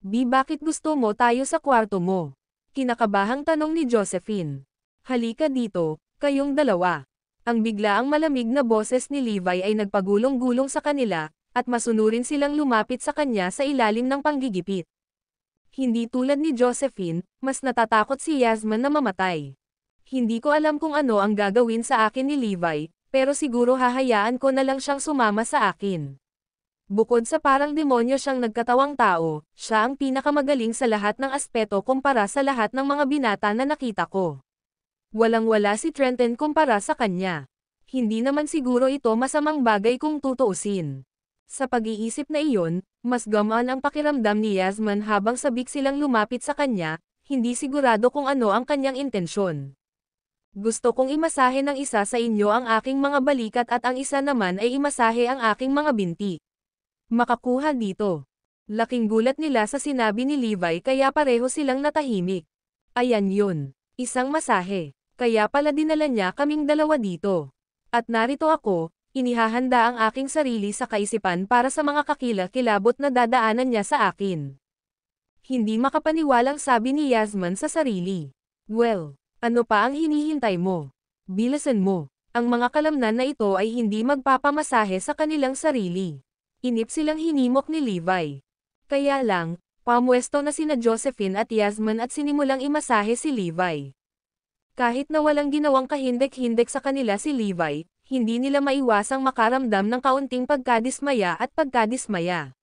Bakit gusto mo tayo sa kwarto mo? Kinakabahang tanong ni Josephine. Halika dito, kayong dalawa. Ang biglaang malamig na boses ni Levi ay nagpagulong-gulong sa kanila, at masunurin silang lumapit sa kanya sa ilalim ng panggigipit. Hindi tulad ni Josephine, mas natatakot si Yasmin na mamatay. Hindi ko alam kung ano ang gagawin sa akin ni Levi, pero siguro hahayaan ko na lang siyang sumama sa akin. Bukod sa parang demonyo siyang nagkatawang tao, siya ang pinakamagaling sa lahat ng aspeto kumpara sa lahat ng mga binata na nakita ko. Walang-wala si Trenton kumpara sa kanya. Hindi naman siguro ito masamang bagay kung tutuusin. Sa pag-iisip na iyon, mas gamaan ang pakiramdam ni Yasmin habang sabik silang lumapit sa kanya, hindi sigurado kung ano ang kanyang intensyon. Gusto kong imasahe ng isa sa inyo ang aking mga balikat at ang isa naman ay imasahe ang aking mga binti. Makakuha dito. Laking gulat nila sa sinabi ni Levi kaya pareho silang natahimik. Ayan yun. Isang masahe. Kaya pala dinala niya kaming dalawa dito. At narito ako, inihahanda ang aking sarili sa kaisipan para sa mga kakilakilabot na dadaanan niya sa akin. Hindi makapaniwalang sabi ni Yasmin sa sarili. Well, ano pa ang hinihintay mo? Bilisan mo. Ang mga kalamnan na ito ay hindi magpapamasahe sa kanilang sarili. Inip silang hinimok ni Levi. Kaya lang, pamwesto na sina Josephine at Yasmin at sinimulang imasahe si Levi. Kahit na walang ginawang kahindek-hindek sa kanila si Levi, hindi nila maiwasang makaramdam ng kaunting pagkadismaya at pagkadismaya.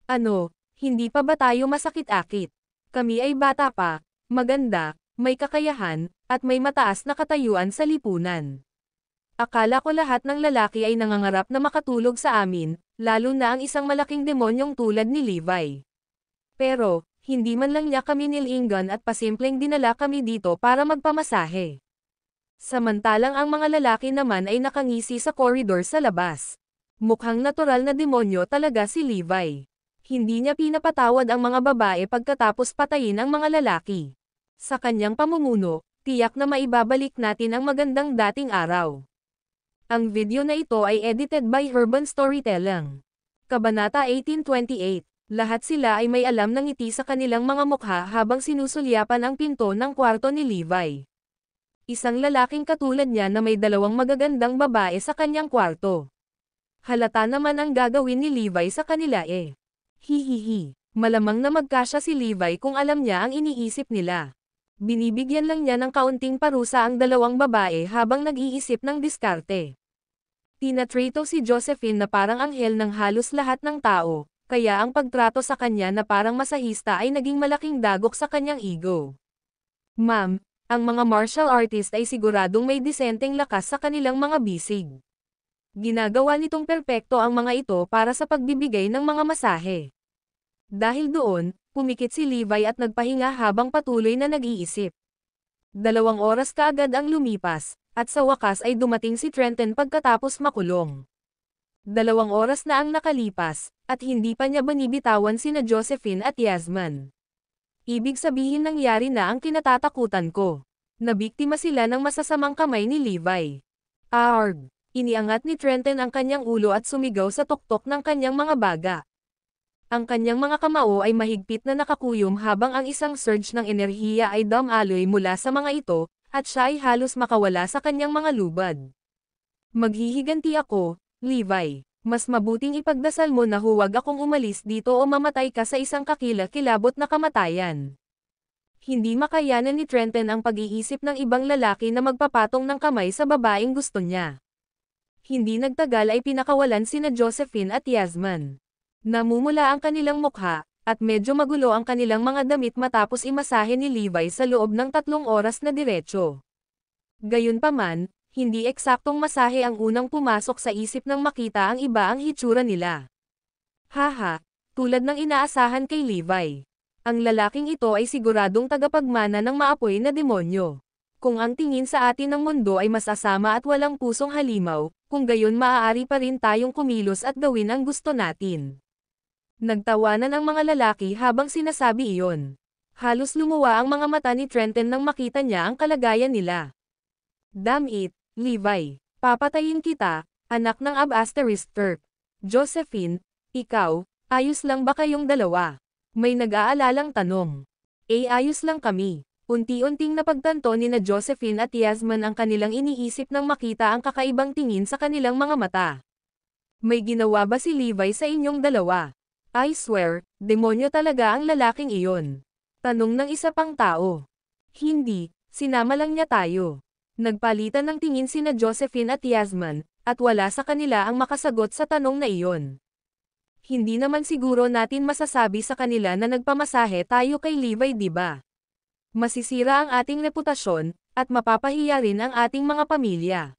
Ano, hindi pa ba tayo masakit-akit? Kami ay bata pa, maganda, may kakayahan, at may mataas na katayuan sa lipunan. Akala ko lahat ng lalaki ay nangangarap na makatulog sa amin, lalo na ang isang malaking demonyong tulad ni Levi. Pero, hindi man lang niya kami nilingan at pasimpleng dinala kami dito para magpamasahe. Samantalang ang mga lalaki naman ay nakangisi sa koridor sa labas. Mukhang natural na demonyo talaga si Levi. Hindi niya pinapatawad ang mga babae pagkatapos patayin ang mga lalaki. Sa kanyang pamumuno, tiyak na maibabalik natin ang magandang dating araw. Ang video na ito ay edited by Urban Storytelling. Kabanata 1828. Lahat sila ay may alam ng ngiti sa kanilang mga mukha habang sinusulyapan ang pinto ng kwarto ni Levi. Isang lalaking katulad niya na may dalawang magagandang babae sa kanyang kwarto. Halata naman ang gagawin ni Levi sa kanila eh. Hihihi. Malamang na magkasya si Levi kung alam niya ang iniisip nila. Binibigyan lang niya ng kaunting parusa ang dalawang babae habang nag-iisip ng diskarte. Tinatrato si Josephine na parang anghel ng halos lahat ng tao, kaya ang pagtrato sa kanya na parang masahista ay naging malaking dagok sa kanyang ego. Ma'am, ang mga martial artist ay siguradong may disenteng lakas sa kanilang mga bisig. Ginagawa nitong perpekto ang mga ito para sa pagbibigay ng mga masahe. Dahil doon, pumikit si Levi at nagpahinga habang patuloy na nag-iisip. 2 oras kaagad ang lumipas, at sa wakas ay dumating si Trenton pagkatapos makulong. 2 oras na ang nakalipas, at hindi pa niya binibitawan sina Josephine at Yasmin. Ibig sabihin nangyari na ang kinatatakutan ko. Nabiktima sila ng masasamang kamay ni Levi. Arg! Iniangat ni Trenton ang kanyang ulo at sumigaw sa tuktok ng kanyang mga baga. Ang kanyang mga kamao ay mahigpit na nakakuyom habang ang isang surge ng enerhiya ay dumaloy mula sa mga ito, at siya ay halos makawala sa kanyang mga lubad. Maghihiganti ako, Levi. Mas mabuting ipagdasal mo na huwag akong umalis dito o mamatay ka sa isang kakilakilabot na kamatayan. Hindi makayanan ni Trenton ang pag-iisip ng ibang lalaki na magpapatong ng kamay sa babaeng gusto niya. Hindi nagtagal ay pinakawalan sina Josephine at Yasmin. Namumula ang kanilang mukha, at medyo magulo ang kanilang mga damit matapos imasahe ni Levi sa loob ng 3 oras na diretso. Gayunpaman, hindi eksaktong masahe ang unang pumasok sa isip nang makita ang iba ang hitsura nila. Haha, tulad ng inaasahan kay Levi. Ang lalaking ito ay siguradong tagapagmana ng maapoy na demonyo. Kung ang tingin sa atin ng mundo ay masasama at walang pusong halimaw, kung gayon maaari pa rin tayong kumilos at gawin ang gusto natin. Nagtawanan ang mga lalaki habang sinasabi iyon. Halos lumuwa ang mga mata ni Trenton nang makita niya ang kalagayan nila. Damn it, Levi. Papatayin kita, anak ng Ab-Asterisk Turk. Josephine, ikaw, ayos lang ba kayong dalawa? May nag-aalalang tanong. Ayos lang kami. Unti-unting napagtanto ni na Josephine at Yasmin ang kanilang iniisip nang makita ang kakaibang tingin sa kanilang mga mata. May ginawa ba si Levi sa inyong dalawa? I swear, demonyo talaga ang lalaking iyon. Tanong ng isa pang tao. Hindi, sinama lang niya tayo. Nagpalitan ng tingin sina Josephine at Yasmin, at wala sa kanila ang makasagot sa tanong na iyon. Hindi naman siguro natin masasabi sa kanila na nagpamasahe tayo kay Levi, diba? Masisira ang ating reputasyon, at mapapahiya rin ang ating mga pamilya.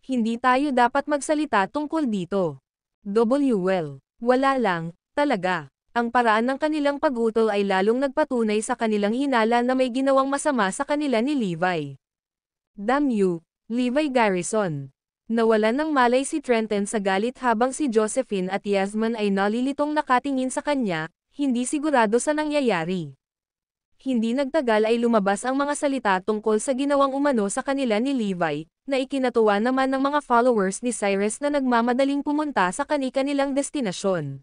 Hindi tayo dapat magsalita tungkol dito. Well, wala lang, talaga. Ang paraan ng kanilang pag-utol ay lalong nagpatunay sa kanilang hinala na may ginawang masama sa kanila ni Levi. Damn you, Levi Garrison. Nawalan ng malay si Trenton sa galit habang si Josephine at Yasmin ay nalilitong nakatingin sa kanya, hindi sigurado sa nangyayari. Hindi nagtagal ay lumabas ang mga salita tungkol sa ginawang umano sa kanila ni Levi, na ikinatuwa naman ng mga followers ni Cyrus na nagmamadaling pumunta sa kani-kanilang destinasyon.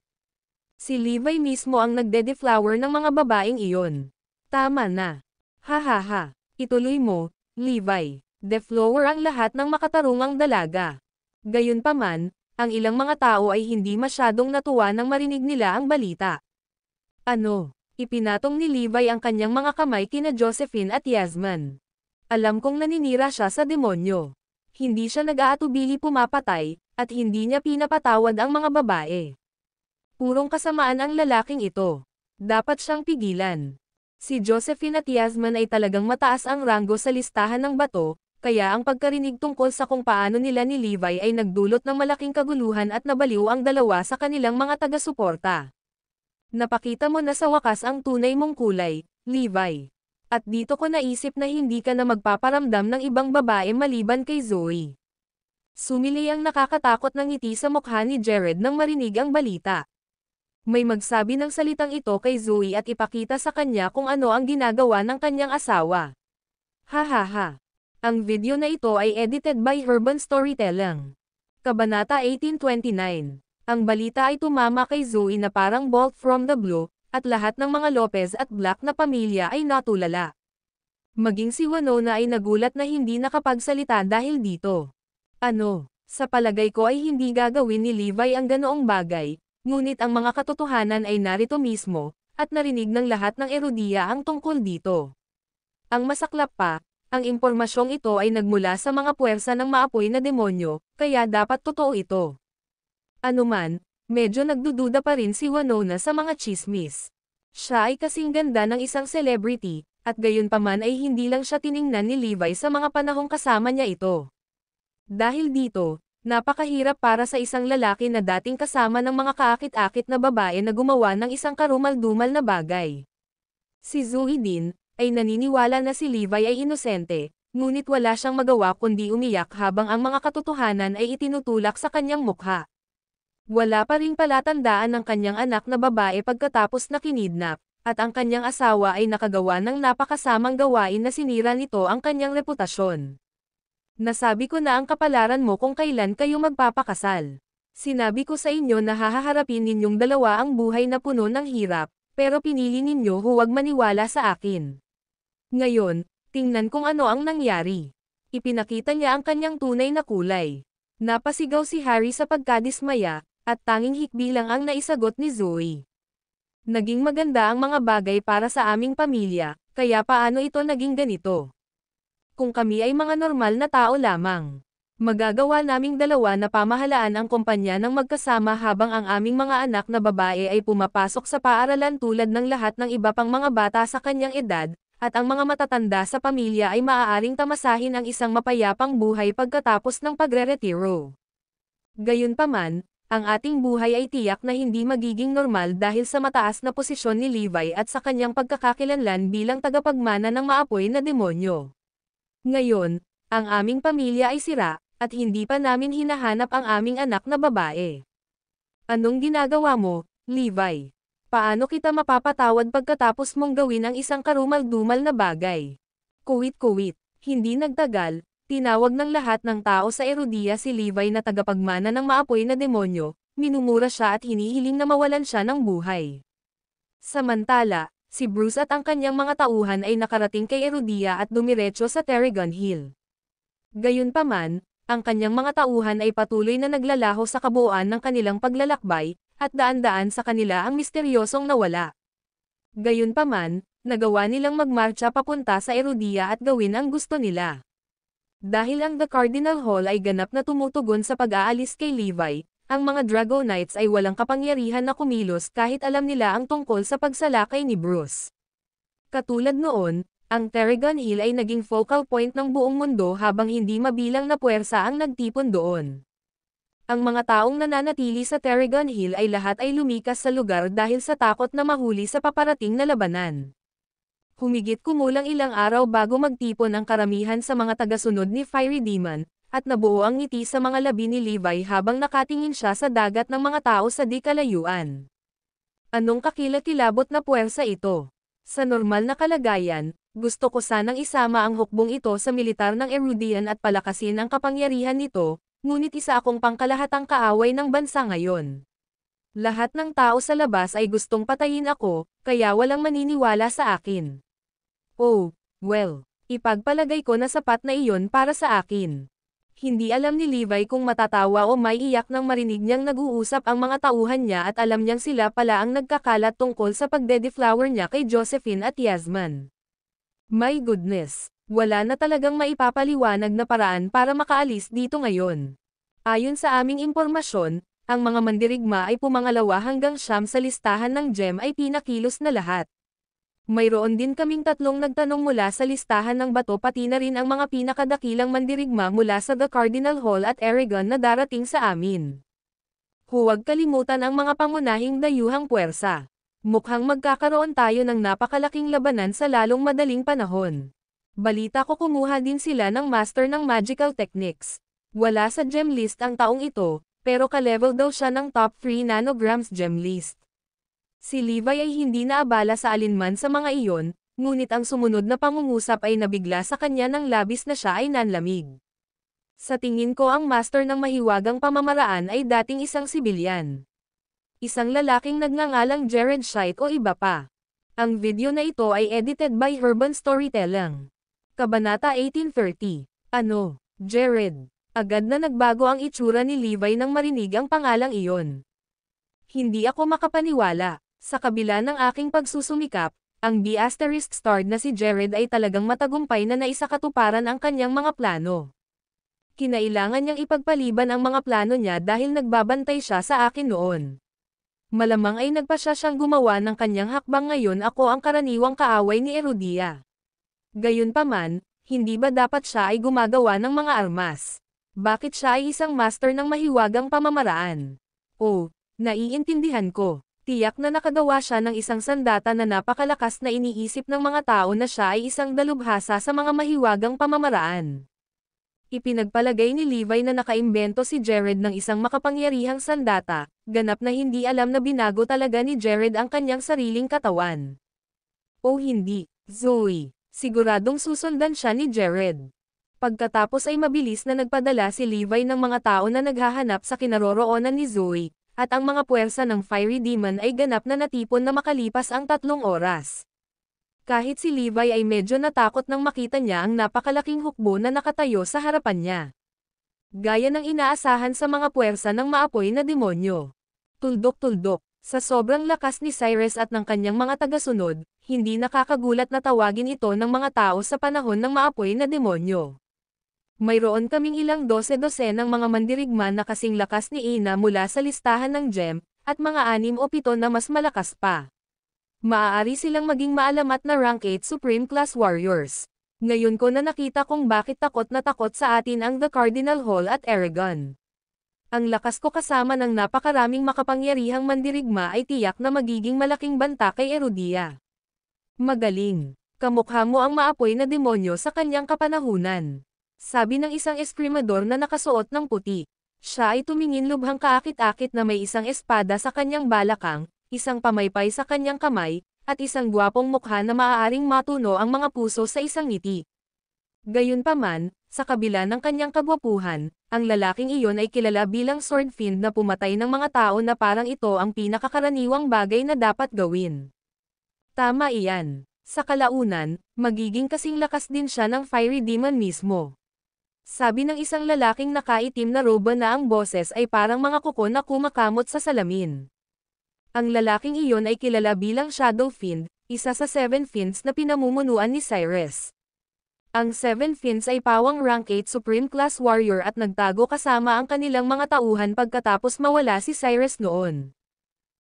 Si Levi mismo ang nagde-deflower ng mga babaeng iyon. Tama na. Hahaha. Ituloy mo, Levi. Deflower ang lahat ng makatarungang dalaga. Gayunpaman, ang ilang mga tao ay hindi masyadong natuwa nang marinig nila ang balita. Ano? Ipinatong ni Levi ang kanyang mga kamay kina Josephine at Yasmin. Alam kong naninira siya sa demonyo. Hindi siya nag-aatubili pumapatay, at hindi niya pinapatawad ang mga babae. Purong kasamaan ang lalaking ito. Dapat siyang pigilan. Si Josephine at Yasmin ay talagang mataas ang ranggo sa listahan ng bato, kaya ang pagkarinig tungkol sa kung paano nila ni Levi ay nagdulot ng malaking kaguluhan at nabaliw ang dalawa sa kanilang mga taga-suporta. Napakita mo na sa wakas ang tunay mong kulay, Levi. At dito ko naisip na hindi ka na magpaparamdam ng ibang babae maliban kay Zoe. Sumili ang nakakatakot ng ngiti sa mukha ni Jared nang marinig ang balita. May magsabi ng salitang ito kay Zoe at ipakita sa kanya kung ano ang ginagawa ng kanyang asawa. Hahaha. Ang video na ito ay edited by Urban Storytelling. Kabanata 1829. Ang balita ay tumama kay Zoe na parang bolt from the blue, at lahat ng mga Lopez at Black na pamilya ay natulala. Maging si Winona ay nagulat na hindi nakapagsalita dahil dito. Ano, sa palagay ko ay hindi gagawin ni Levi ang ganoong bagay, ngunit ang mga katotohanan ay narito mismo, at narinig ng lahat ng erudiya ang tungkol dito. Ang masaklap pa, ang impormasyong ito ay nagmula sa mga puwersa ng maapoy na demonyo, kaya dapat totoo ito. Anuman, medyo nagdududa pa rin si Winona sa mga chismis. Siya ay kasing ganda ng isang celebrity, at gayunpaman ay hindi lang siya tiningnan ni Levi sa mga panahong kasama niya ito. Dahil dito, napakahirap para sa isang lalaki na dating kasama ng mga kaakit-akit na babae na gumawa ng isang karumal-dumal na bagay. Si Zoe din, ay naniniwala na si Levi ay inosente, ngunit wala siyang magawa kundi umiyak habang ang mga katotohanan ay itinutulak sa kanyang mukha. Wala pa ring palatandaan ng kanyang anak na babae pagkatapos na kinidnap, at ang kanyang asawa ay nakagawa ng napakasamang gawain na sinira nito ang kanyang reputasyon. Nasabi ko na ang kapalaran mo kung kailan kayo magpapakasal. Sinabi ko sa inyo na hahaharapin ninyong dalawa ang buhay na puno ng hirap, pero pinili ninyo huwag maniwala sa akin. Ngayon, tingnan kung ano ang nangyari. Ipinakita niya ang kanyang tunay na kulay. Napasigaw si Harry sa pagkadismaya, at tanging hikbi lang ang naisagot ni Zoe. Naging maganda ang mga bagay para sa aming pamilya, kaya paano ito naging ganito? Kung kami ay mga normal na tao lamang, magagawa naming dalawa na pamahalaan ang kumpanya ng magkasama habang ang aming mga anak na babae ay pumapasok sa paaralan tulad ng lahat ng iba pang mga bata sa kanyang edad, at ang mga matatanda sa pamilya ay maaaring tamasahin ang isang mapayapang buhay pagkatapos ng pagre-retiro. Gayunpaman, ang ating buhay ay tiyak na hindi magiging normal dahil sa mataas na posisyon ni Levi at sa kanyang pagkakakilanlan bilang tagapagmana ng maapoy na demonyo. Ngayon, ang aming pamilya ay sira, at hindi pa namin hinahanap ang aming anak na babae. Anong ginagawa mo, Levi? Paano kita mapapatawad pagkatapos mong gawin ang isang karumal-dumal na bagay? Kuwit-kuwit, hindi nagtagal, tinawag ng lahat ng tao sa erudiya si Levi na tagapagmana ng maapoy na demonyo, minumura siya at hinihiling na mawalan siya ng buhay. Samantala, si Bruce at ang kanyang mga tauhan ay nakarating kay erudiya at dumiretso sa Tarragon Hill. Gayunpaman, ang kanyang mga tauhan ay patuloy na naglalaho sa kabuuan ng kanilang paglalakbay, at daan-daan sa kanila ang misteryosong nawala. Gayunpaman, nagawa nilang magmarcha papunta sa erudiya at gawin ang gusto nila. Dahil ang The Cardinal Hall ay ganap na tumutugon sa pag-aalis kay Levi, ang mga Dragonites ay walang kapangyarihan na kumilos kahit alam nila ang tungkol sa pagsalakay ni Bruce. Katulad noon, ang Tarragon Hill ay naging focal point ng buong mundo habang hindi mabilang na puwersa ang nagtipon doon. Ang mga taong nananatili sa Tarragon Hill ay lahat ay lumikas sa lugar dahil sa takot na mahuli sa paparating na labanan. Humigit kumulang ilang araw bago magtipon ang karamihan sa mga tagasunod ni Fiery Demon, at nabuo ang ngiti sa mga labi ni Levi habang nakatingin siya sa dagat ng mga tao sa di kalayuan. Anong kakilakilabot na puwersa ito? Sa normal na kalagayan, gusto ko sanang isama ang hukbong ito sa militar ng Erudian at palakasin ang kapangyarihan nito, ngunit isa akong pangkalahatang kaaway ng bansa ngayon. Lahat ng tao sa labas ay gustong patayin ako, kaya walang maniniwala sa akin. Oh, well, ipagpalagay ko na sapat na iyon para sa akin. Hindi alam ni Levi kung matatawa o may iyak nang marinig niyang nag-uusap ang mga tauhan niya at alam niyang sila pala ang nagkakalat tungkol sa pagde-deflower niya kay Josephine at Yasman. My goodness, wala na talagang maipapaliwanag na paraan para makaalis dito ngayon. Ayon sa aming impormasyon, ang mga mandirigma ay pumangalawa hanggang 9 sa listahan ng GEM ay pinakilos na lahat. Mayroon din kaming 3 nagtanong mula sa listahan ng bato pati na rin ang mga pinakadakilang mandirigma mula sa The Cardinal Hall at Aragon na darating sa amin. Huwag kalimutan ang mga pangunahing dayuhang puwersa. Mukhang magkakaroon tayo ng napakalaking labanan sa lalong madaling panahon. Balita ko kumuha din sila ng Master ng Magical Techniques. Wala sa gem list ang taong ito, pero ka-level daw siya ng top 3 nanograms gem list. Si Levi ay hindi naabala sa alinman sa mga iyon, ngunit ang sumunod na pangungusap ay nabigla sa kanya nang labis na siya ay nanlamig. Sa tingin ko ang master ng mahiwagang pamamaraan ay dating isang sibilyan. Isang lalaking nagngangalang Jared Scheidt o iba pa. Ang video na ito ay edited by Urban Storytelling. Kabanata 1830. Ano, Jared? Agad na nagbago ang itsura ni Levi nang marinig ang pangalang iyon. Hindi ako makapaniwala. Sa kabila ng aking pagsusumikap, ang B***starred na si Jared ay talagang matagumpay na naisakatuparan ang kanyang mga plano. Kinailangan niyang ipagpaliban ang mga plano niya dahil nagbabantay siya sa akin noon. Malamang ay nagpasya siyang gumawa ng kanyang hakbang ngayon ako ang karaniwang kaaway ni Erudia. Gayunpaman, hindi ba dapat siya ay gumagawa ng mga armas? Bakit siya ay isang master ng mahiwagang pamamaraan? Oh, naiintindihan ko. Tiyak na nakagawa siya ng isang sandata na napakalakas na iniisip ng mga tao na siya ay isang dalubhasa sa mga mahiwagang pamamaraan. Ipinagpalagay ni Levi na nakaimbento si Jared ng isang makapangyarihang sandata, ganap na hindi alam na binago talaga ni Jared ang kanyang sariling katawan. O hindi, Zoe, siguradong susundan siya ni Jared. Pagkatapos ay mabilis na nagpadala si Levi ng mga tao na naghahanap sa kinaroroonan ni Zoe, at ang mga puwersa ng Fiery Demon ay ganap na natipon na makalipas ang 3 oras. Kahit si Levi ay medyo natakot nang makita niya ang napakalaking hukbo na nakatayo sa harapan niya. Gaya ng inaasahan sa mga puwersa ng maapoy na demonyo. Tuldok-tuldok, sa sobrang lakas ni Cyrus at ng kanyang mga tagasunod, hindi nakakagulat na tawagin ito ng mga tao sa panahon ng maapoy na demonyo. Mayroon kaming ilang dose-dosenang mga mandirigma na kasing lakas ni Ina mula sa listahan ng GEM, at mga 6 o 7 na mas malakas pa. Maaari silang maging maalamat na rank 8 Supreme Class Warriors. Ngayon ko na nakita kung bakit takot na takot sa atin ang The Cardinal Hall at Aragon. Ang lakas ko kasama ng napakaraming makapangyarihang mandirigma ay tiyak na magiging malaking banta kay Erudia. Magaling. Kamukha mo ang maapoy na demonyo sa kanyang kapanahunan. Sabi ng isang eskrimador na nakasuot ng puti. Siya ay tumingin lubhang kaakit-akit na may isang espada sa kanyang balakang, isang pamaypay sa kanyang kamay, at isang gwapong mukha na maaaring matuno ang mga puso sa isang ngiti. Gayunpaman, sa kabila ng kanyang kagwapuhan, ang lalaking iyon ay kilala bilang sword fiend na pumatay ng mga tao na parang ito ang pinakakaraniwang bagay na dapat gawin. Tama iyan. Sa kalaunan, magiging kasing lakas din siya ng Fiery Demon mismo. Sabi ng isang lalaking nakaitim na roba na ang boses ay parang mga kuko na kumakamot sa salamin. Ang lalaking iyon ay kilala bilang Shadow Fiend, isa sa 7 Fiends na pinamumunuan ni Cyrus. Ang 7 Fiends ay pawang rank 8 Supreme Class Warrior at nagtago kasama ang kanilang mga tauhan pagkatapos mawala si Cyrus noon.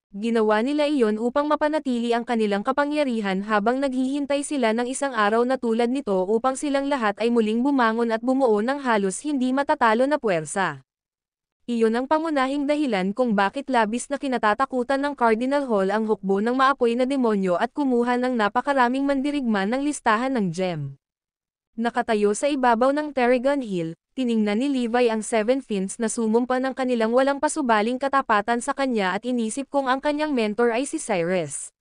Ginawa nila iyon upang mapanatili ang kanilang kapangyarihan habang naghihintay sila ng isang araw na tulad nito upang silang lahat ay muling bumangon at bumuo ng halos hindi matatalo na puwersa. Iyon ang pangunahing dahilan kung bakit labis na kinatatakutan ng Cardinal Hall ang hukbo ng maapoy na demonyo at kumuha ng napakaraming mandirigma ng listahan ng GEM. Nakatayo sa ibabaw ng Tarragon Hill, tiningnan ni Levi ang 7 Fiends na sumumpa ng kanilang walang pasubaling katapatan sa kanya at inisip kung ang kanyang mentor ay si Cyrus.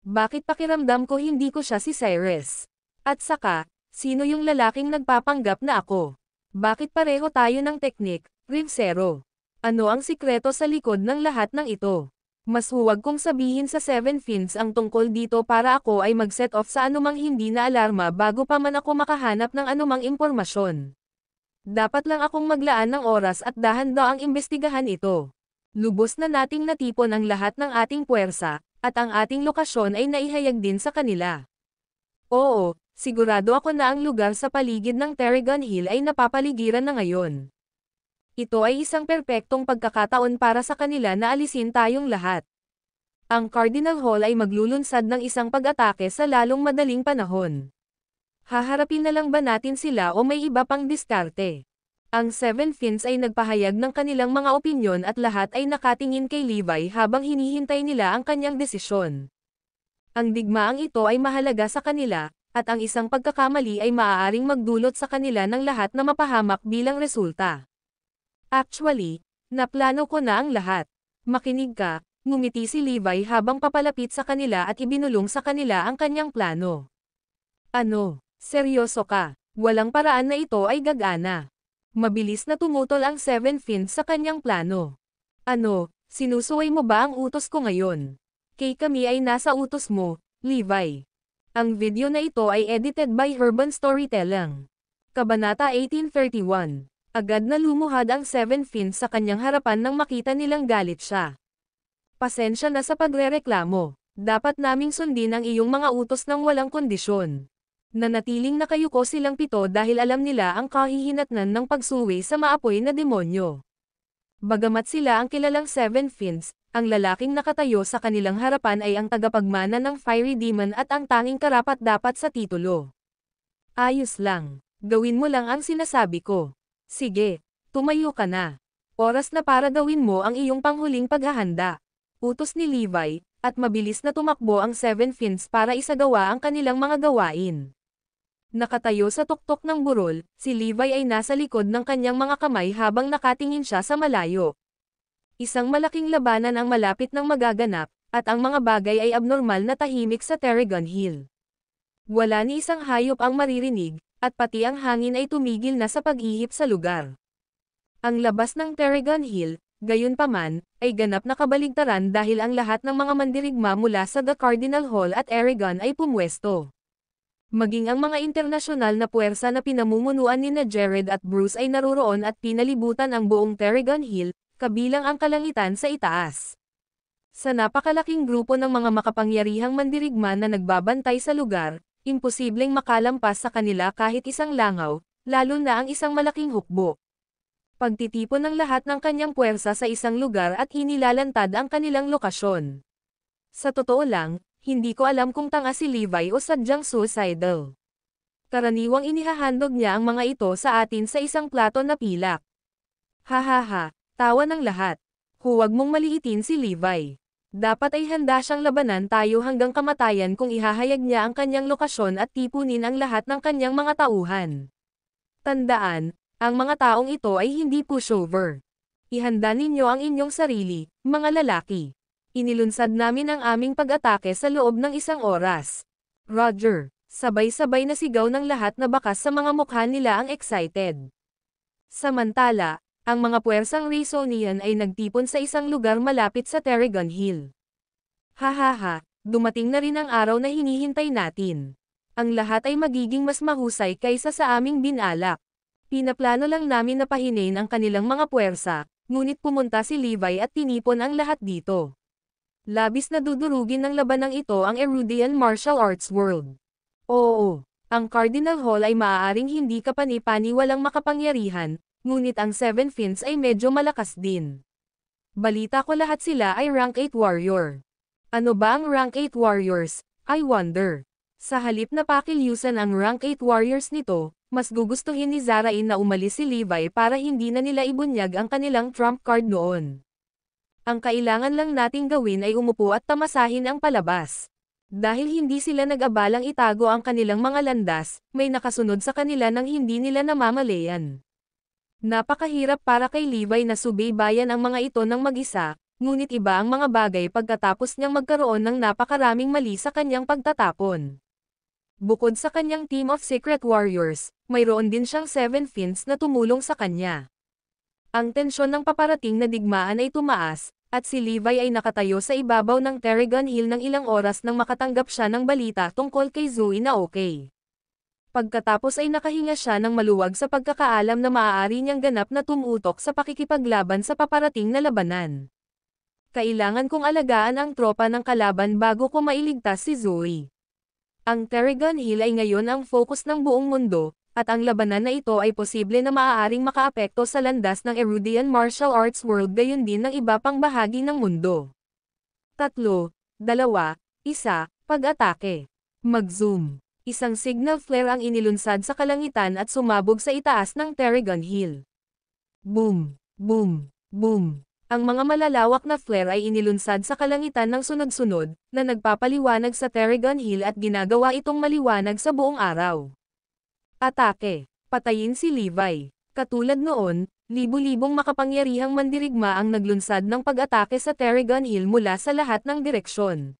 Bakit pakiramdam ko hindi ko siya si Cyrus? At saka, sino yung lalaking nagpapanggap na ako? Bakit pareho tayo ng teknik, Rivzero? Ano ang sikreto sa likod ng lahat ng ito? Mas huwag kong sabihin sa Seven Fins ang tungkol dito para ako ay mag-set off sa anumang hindi na alarma bago pa man ako makahanap ng anumang impormasyon. Dapat lang akong maglaan ng oras at dahan-daang imbestigahan ito. Lubos na nating natipon ang lahat ng ating puwersa, at ang ating lokasyon ay naihayag din sa kanila. Oo, sigurado ako na ang lugar sa paligid ng Terrigan Hill ay napapaligiran na ngayon. Ito ay isang perpektong pagkakataon para sa kanila na alisin tayong lahat. Ang Cardinal Hall ay maglulunsad ng isang pag-atake sa lalong madaling panahon. Haharapin na lang ba natin sila o may iba pang diskarte? Ang Seven Fins ay nagpahayag ng kanilang mga opinyon at lahat ay nakatingin kay Levi habang hinihintay nila ang kanyang desisyon. Ang digmaang ito ay mahalaga sa kanila, at ang isang pagkakamali ay maaaring magdulot sa kanila ng lahat na mapahamak bilang resulta. Actually, naplano ko na ang lahat. Makinig ka, ngumiti si Levi habang papalapit sa kanila at ibinulong sa kanila ang kanyang plano. Ano, seryoso ka? Walang paraan na ito ay gagana. Mabilis na tumutol ang Seven Fins sa kanyang plano. Ano, sinusuway mo ba ang utos ko ngayon? Kay kami ay nasa utos mo, Levi. Ang video na ito ay edited by Urban Storytelling. Kabanata 1831. Agad na lumuhad ang Seven Fins sa kanyang harapan nang makita nilang galit siya. Pasensya na sa pagrereklamo. Dapat naming sundin ang iyong mga utos ng walang kondisyon. Nanatiling nakayuko silang pito dahil alam nila ang kahihinatnan ng pagsuwi sa maapoy na demonyo. Bagamat sila ang kilalang Seven Fins, ang lalaking nakatayo sa kanilang harapan ay ang tagapagmana ng Fiery Demon at ang tanging karapat-dapat sa titulo. Ayos lang. Gawin mo lang ang sinasabi ko. Sige, tumayo ka na. Oras na para gawin mo ang iyong panghuling paghahanda. Utos ni Levi, at mabilis na tumakbo ang Seven Fins para isagawa ang kanilang mga gawain. Nakatayo sa tuktok ng burol, si Levi ay nasa likod ng kanyang mga kamay habang nakatingin siya sa malayo. Isang malaking labanan ang malapit nang magaganap, at ang mga bagay ay abnormal na tahimik sa Terrigan Hill. Wala ni isang hayop ang maririnig, at pati ang hangin ay tumigil na sa pag-ihip sa lugar. Ang labas ng Terrigan Hill, gayunpaman, ay ganap na kabaligtaran dahil ang lahat ng mga mandirigma mula sa The Cardinal Hall at Eragon ay pumwesto. Maging ang mga internasyonal na puwersa na pinamumunuan ni Jared at Bruce ay naruroon at pinalibutan ang buong Terrigan Hill, kabilang ang kalangitan sa itaas. Sa napakalaking grupo ng mga makapangyarihang mandirigma na nagbabantay sa lugar, imposibleng makalampas sa kanila kahit isang langaw, lalo na ang isang malaking hukbo. Pagtitipon ng lahat ng kanyang puwersa sa isang lugar at inilalantad ang kanilang lokasyon. Sa totoo lang, hindi ko alam kung tanga si Levi o sadyang suicidal. Karaniwang inihahandog niya ang mga ito sa atin sa isang plato na pilak. Hahaha, tawa ng lahat. Huwag mong maliitin si Levi. Dapat ay handa siyang labanan tayo hanggang kamatayan kung ihahayag niya ang kanyang lokasyon at tipunin ang lahat ng kanyang mga tauhan. Tandaan, ang mga taong ito ay hindi pushover. Ihanda ninyo ang inyong sarili, mga lalaki. Inilunsad namin ang aming pag-atake sa loob ng 1 oras. Roger, sabay-sabay na sigaw ng lahat na bakas sa mga mukha nila ang excited. Samantala, ang mga puwersang Razonian ay nagtipon sa isang lugar malapit sa Terrigan Hill. Hahaha, dumating na rin ang araw na hinihintay natin. Ang lahat ay magiging mas mahusay kaysa sa aming binalak. Pinaplano lang namin na pahinain ang kanilang mga puwersa, ngunit pumunta si Levi at tinipon ang lahat dito. Labis na dudurugin ng labanang ito ang Erudian Martial Arts World. Oo, ang Cardinal Hall ay maaaring hindi kapani-paniwalang makapangyarihan, ngunit ang Seven Fins ay medyo malakas din. Balita ko lahat sila ay rank 8 warrior. Ano ba ang rank 8 warriors, I wonder? Sa halip na pakilyusan ang rank 8 warriors nito, mas gugustuhin ni Zarain na umalis si Levi para hindi na nila ibunyag ang kanilang trump card noon. Ang kailangan lang nating gawin ay umupo at tamasahin ang palabas. Dahil hindi sila nag-abalang itago ang kanilang mga landas, may nakasunod sa kanila nang hindi nila namamalayan. Napakahirap para kay Levi na subaybayan ang mga ito ng mag-isa, ngunit iba ang mga bagay pagkatapos niyang magkaroon ng napakaraming mali sa kanyang pagtatapon. Bukod sa kanyang team of secret warriors, mayroon din siyang Seven Fins na tumulong sa kanya. Ang tensyon ng paparating na digmaan ay tumaas, At si Levi ay nakatayo sa ibabaw ng Terrigan Hill ng ilang oras nang makatanggap siya ng balita tungkol kay Zoe na okay. Pagkatapos ay nakahinga siya ng maluwag sa pagkakaalam na maaari niyang ganap na tumutok sa pakikipaglaban sa paparating na labanan. Kailangan kong alagaan ang tropa ng kalaban bago ko mailigtas si Zoe. Ang Terrigan Hill ay ngayon ang focus ng buong mundo, at ang labanan na ito ay posible na maaaring makaapekto sa landas ng Erudian Martial Arts World gayon din ng iba pang bahagi ng mundo. 3, 2, 1, pag-atake. Mag-zoom. Isang signal flare ang inilunsad sa kalangitan at sumabog sa itaas ng Terrigan Hill. Boom! Boom! Boom! Ang mga malalawak na flare ay inilunsad sa kalangitan ng sunod-sunod, na nagpapaliwanag sa Terrigan Hill at ginagawa itong maliwanag sa buong araw. Atake. Patayin si Levi. Katulad noon, libu-libong makapangyarihang mandirigma ang naglunsad ng pag-atake sa Terrigan Hill mula sa lahat ng direksyon.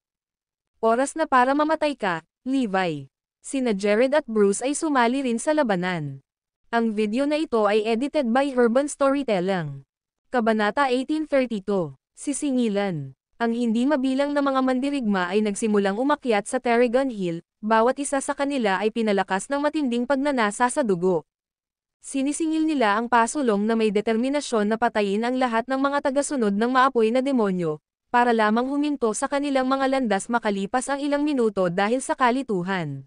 Oras na para mamatay ka, Levi. Sina Jared at Bruce ay sumali rin sa labanan. Ang video na ito ay edited by Urban Storytelling. Kabanata 1832. Sisingilan. Ang hindi mabilang na mga mandirigma ay nagsimulang umakyat sa Terrigan Hill, bawat isa sa kanila ay pinalakas ng matinding pagnanasa sa dugo. Sinisingil nila ang pasulong na may determinasyon na patayin ang lahat ng mga tagasunod ng maapoy na demonyo, para lamang huminto sa kanilang mga landas makalipas ang ilang minuto dahil sa kalituhan.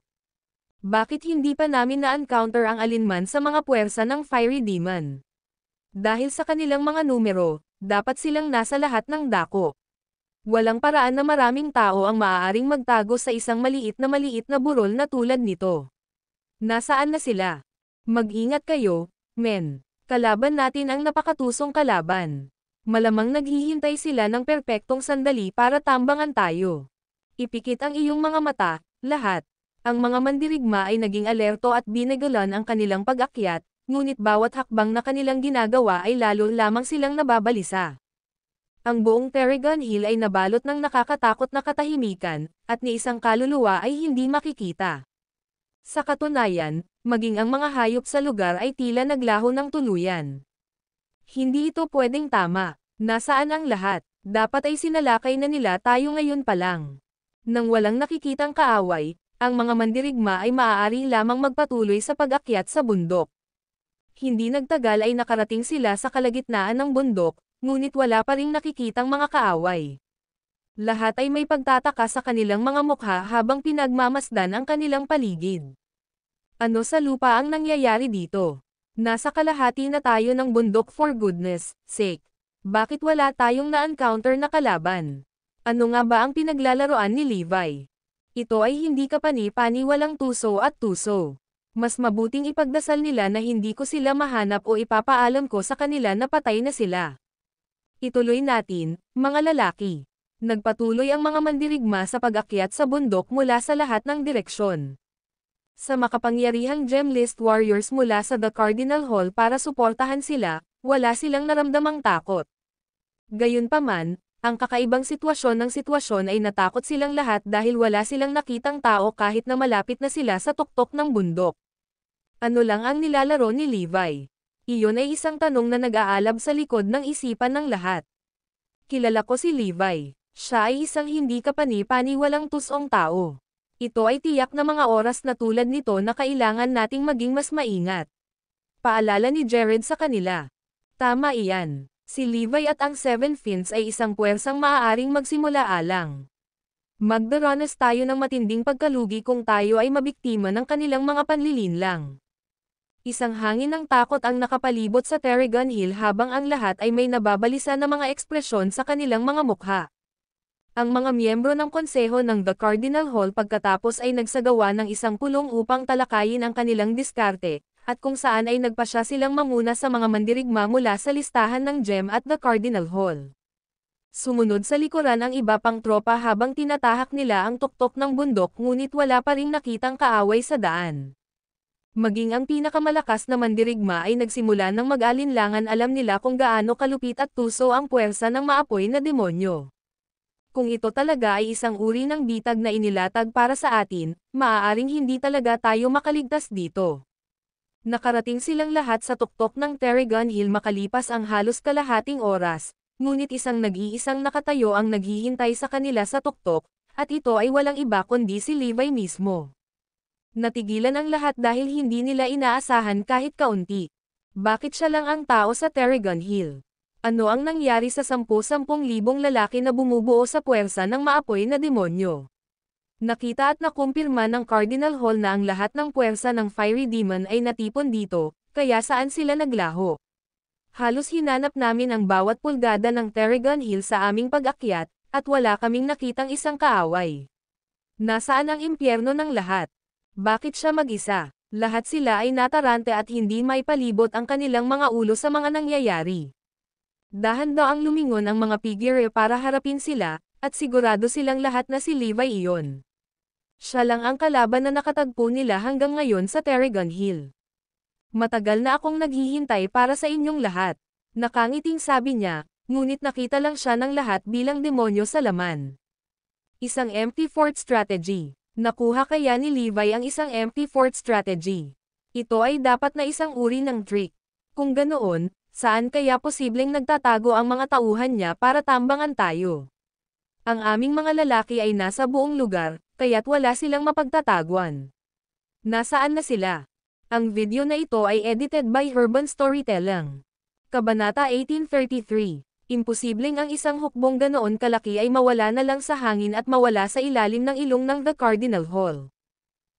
Bakit hindi pa namin na-encounter ang alinman sa mga puwersa ng Fiery Demon? Dahil sa kanilang mga numero, dapat silang nasa lahat ng dako. Walang paraan na maraming tao ang maaaring magtago sa isang maliit na burol na tulad nito. Nasaan na sila? Mag-ingat kayo, men. Kalaban natin ang napakatusong kalaban. Malamang naghihintay sila ng perpektong sandali para tambangan tayo. Ipikit ang iyong mga mata, lahat. Ang mga mandirigma ay naging alerto at binagalan ang kanilang pag-akyat, ngunit bawat hakbang na kanilang ginagawa ay lalo lamang silang nababalisa. Ang buong Terrigan Hill ay nabalot ng nakakatakot na katahimikan, at ni isang kaluluwa ay hindi makikita. Sa katunayan, maging ang mga hayop sa lugar ay tila naglaho ng tuluyan. Hindi ito pwedeng tama. Nasaan ang lahat? Dapat ay sinalakay na nila tayo ngayon pa lang. Nang walang nakikitang kaaway, ang mga mandirigma ay maaari lamang magpatuloy sa pag-akyat sa bundok. Hindi nagtagal ay nakarating sila sa kalagitnaan ng bundok, ngunit wala pa ring nakikitang mga kaaway. Lahat ay may pagtataka sa kanilang mga mukha habang pinagmamasdan ang kanilang paligid. Ano sa lupa ang nangyayari dito? Nasa kalahati na tayo ng bundok for goodness sake. Bakit wala tayong na-encounter na kalaban? Ano nga ba ang pinaglalaroan ni Levi? Ito ay hindi kapani-pani walang tuso at tuso. Mas mabuting ipagdasal nila na hindi ko sila mahanap o ipapaalam ko sa kanila na patay na sila. Ituloy natin, mga lalaki. Nagpatuloy ang mga mandirigma sa pag-akyat sa bundok mula sa lahat ng direksyon. Sa makapangyarihang Gemlist Warriors mula sa The Cardinal Hall para suportahan sila, wala silang naramdamang takot. Gayunpaman, ang kakaibang sitwasyon ng sitwasyon ay natakot silang lahat dahil wala silang nakitang tao kahit na malapit na sila sa tuktok ng bundok. Ano lang ang nilalaro ni Levi? Iyon ay isang tanong na nag-aalab sa likod ng isipan ng lahat. Kilala ko si Levi. Siya ay isang hindi kapani-pani walang tusong tao. Ito ay tiyak na mga oras na tulad nito na kailangan nating maging mas maingat. Paalala ni Jared sa kanila. Tama iyan. Si Levi at ang Seven Fins ay isang puwersang maaaring magsimula alang. Magdaranas tayo ng matinding pagkalugi kung tayo ay mabiktima ng kanilang mga panlilinlang. Isang hangin ng takot ang nakapalibot sa Terrigan Hill habang ang lahat ay may nababalisa na mga ekspresyon sa kanilang mga mukha. Ang mga miyembro ng konseho ng The Cardinal Hall pagkatapos ay nagsagawa ng isang pulong upang talakayin ang kanilang diskarte, at kung saan ay nagpasya silang manguna sa mga mandirigma mula sa listahan ng Gem at The Cardinal Hall. Sumunod sa likuran ang iba pang tropa habang tinatahak nila ang tuktok ng bundok ngunit wala pa ring nakitang kaaway sa daan. Maging ang pinakamalakas na mandirigma ay nagsimula ng mag-alinlangan alam nila kung gaano kalupit at tuso ang puwersa ng maapoy na demonyo. Kung ito talaga ay isang uri ng bitag na inilatag para sa atin, maaaring hindi talaga tayo makaligtas dito. Nakarating silang lahat sa tuktok ng Terrigan Hill makalipas ang halos kalahating oras, ngunit isang nag-iisang nakatayo ang naghihintay sa kanila sa tuktok, at ito ay walang iba kundi si Levi mismo. Natigilan ang lahat dahil hindi nila inaasahan kahit kaunti. Bakit siya lang ang tao sa Terrigon Hill? Ano ang nangyari sa 10,000 lalaki na bumubuo sa puwersa ng maapoy na demonyo? Nakita at nakumpirma ng Cardinal Hall na ang lahat ng puwersa ng Fiery Demon ay natipon dito, kaya saan sila naglaho? Halos hinanap namin ang bawat pulgada ng Terrigon Hill sa aming pag-akyat, at wala kaming nakitang isang kaaway. Nasaan ang impyerno ng lahat? Bakit siya mag-isa? Lahat sila ay natarante at hindi may palibot ang kanilang mga ulo sa mga nangyayari. Dahan-daang lumingon ang mga figure para harapin sila, at sigurado silang lahat na si Levi iyon. Siya lang ang kalaban na nakatagpo nila hanggang ngayon sa Terrigon Hill. Matagal na akong naghihintay para sa inyong lahat. Nakangiting sabi niya, ngunit nakita lang siya ng lahat bilang demonyo sa laman. Isang empty fort strategy. Nakuha kaya ni Levi ang isang empty fort strategy? Ito ay dapat na isang uri ng trick. Kung ganoon, saan kaya posibleng nagtatago ang mga tauhan niya para tambangan tayo? Ang aming mga lalaki ay nasa buong lugar, kaya't wala silang mapagtataguan. Nasaan na sila? Ang video na ito ay edited by Urban Storytelling. Kabanata 1833. Imposibleng ang isang hukbong ganoon kalaki ay mawala na lang sa hangin at mawala sa ilalim ng ilong ng The Cardinal Hall.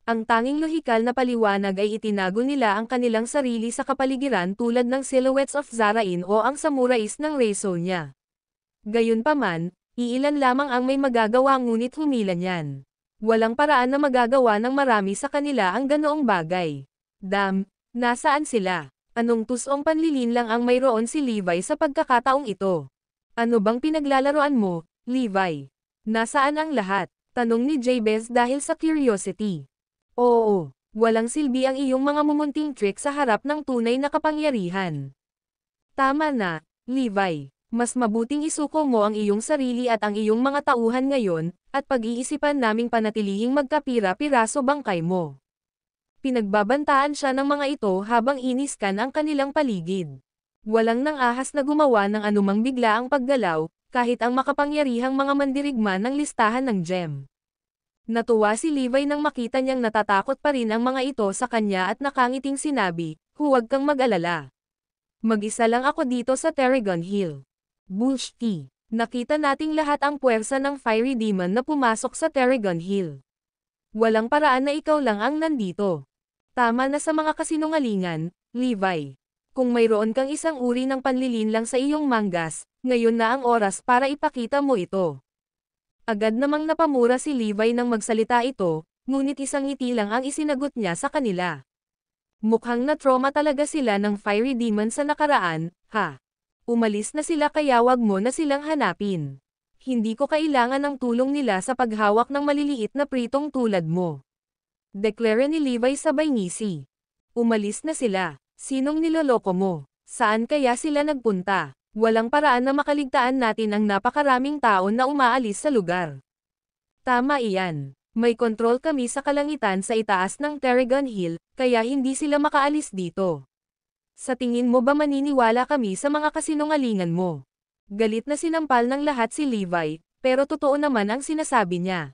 Ang tanging lohikal na paliwanag ay itinago nila ang kanilang sarili sa kapaligiran tulad ng silhouettes of Zarain o ang samurais ng Raysonia. Gayunpaman, iilan lamang ang may magagawa ngunit humila niyan. Walang paraan na magagawa ng marami sa kanila ang ganoong bagay. Nasaan sila? Anong tusong panlilin lang ang mayroon si Levi sa pagkakataong ito? Ano bang pinaglalaroan mo, Levi? Nasaan ang lahat? Tanong ni Jabez dahil sa curiosity. Oo, walang silbi ang iyong mga mumunting trick sa harap ng tunay na kapangyarihan. Tama na, Levi. Mas mabuting isuko mo ang iyong sarili at ang iyong mga tauhan ngayon, at pag-iisipan naming panatilihing magkapira-piraso bangkay mo. Pinagbabantaan siya ng mga ito habang iniskan ang kanilang paligid. Walang nang ahas na gumawa ng anumang biglaang paggalaw, kahit ang makapangyarihang mga mandirigma ng listahan ng gem. Natuwa si Levi nang makita niyang natatakot pa rin ang mga ito sa kanya at nakangiting sinabi, "Huwag kang mag-alala. Mag-isa lang ako dito sa Terrigon Hill." Bullshit. Nakita nating lahat ang puwersa ng Fiery Demon na pumasok sa Terrigon Hill. Walang paraan na ikaw lang ang nandito. Tama na sa mga kasinungalingan, Levi. Kung mayroon kang isang uri ng panlilin lang sa iyong manggas, ngayon na ang oras para ipakita mo ito. Agad namang napamura si Levi nang magsalita ito, ngunit isang ngiti lang ang isinagot niya sa kanila. Mukhang na-trauma talaga sila ng Fiery Demon sa nakaraan, ha? Umalis na sila kaya wag mo na silang hanapin. Hindi ko kailangan ng tulong nila sa paghawak ng maliliit na pritong tulad mo. Deklara ni Levi sabay ngisi. Umalis na sila. Sinong niloloko mo? Saan kaya sila nagpunta? Walang paraan na makaligtaan natin ang napakaraming tao na umaalis sa lugar. Tama iyan. May kontrol kami sa kalangitan sa itaas ng Terrigon Hill, kaya hindi sila makaalis dito. Sa tingin mo ba maniniwala kami sa mga kasinungalingan mo? Galit na sinampal ng lahat si Levi, pero totoo naman ang sinasabi niya.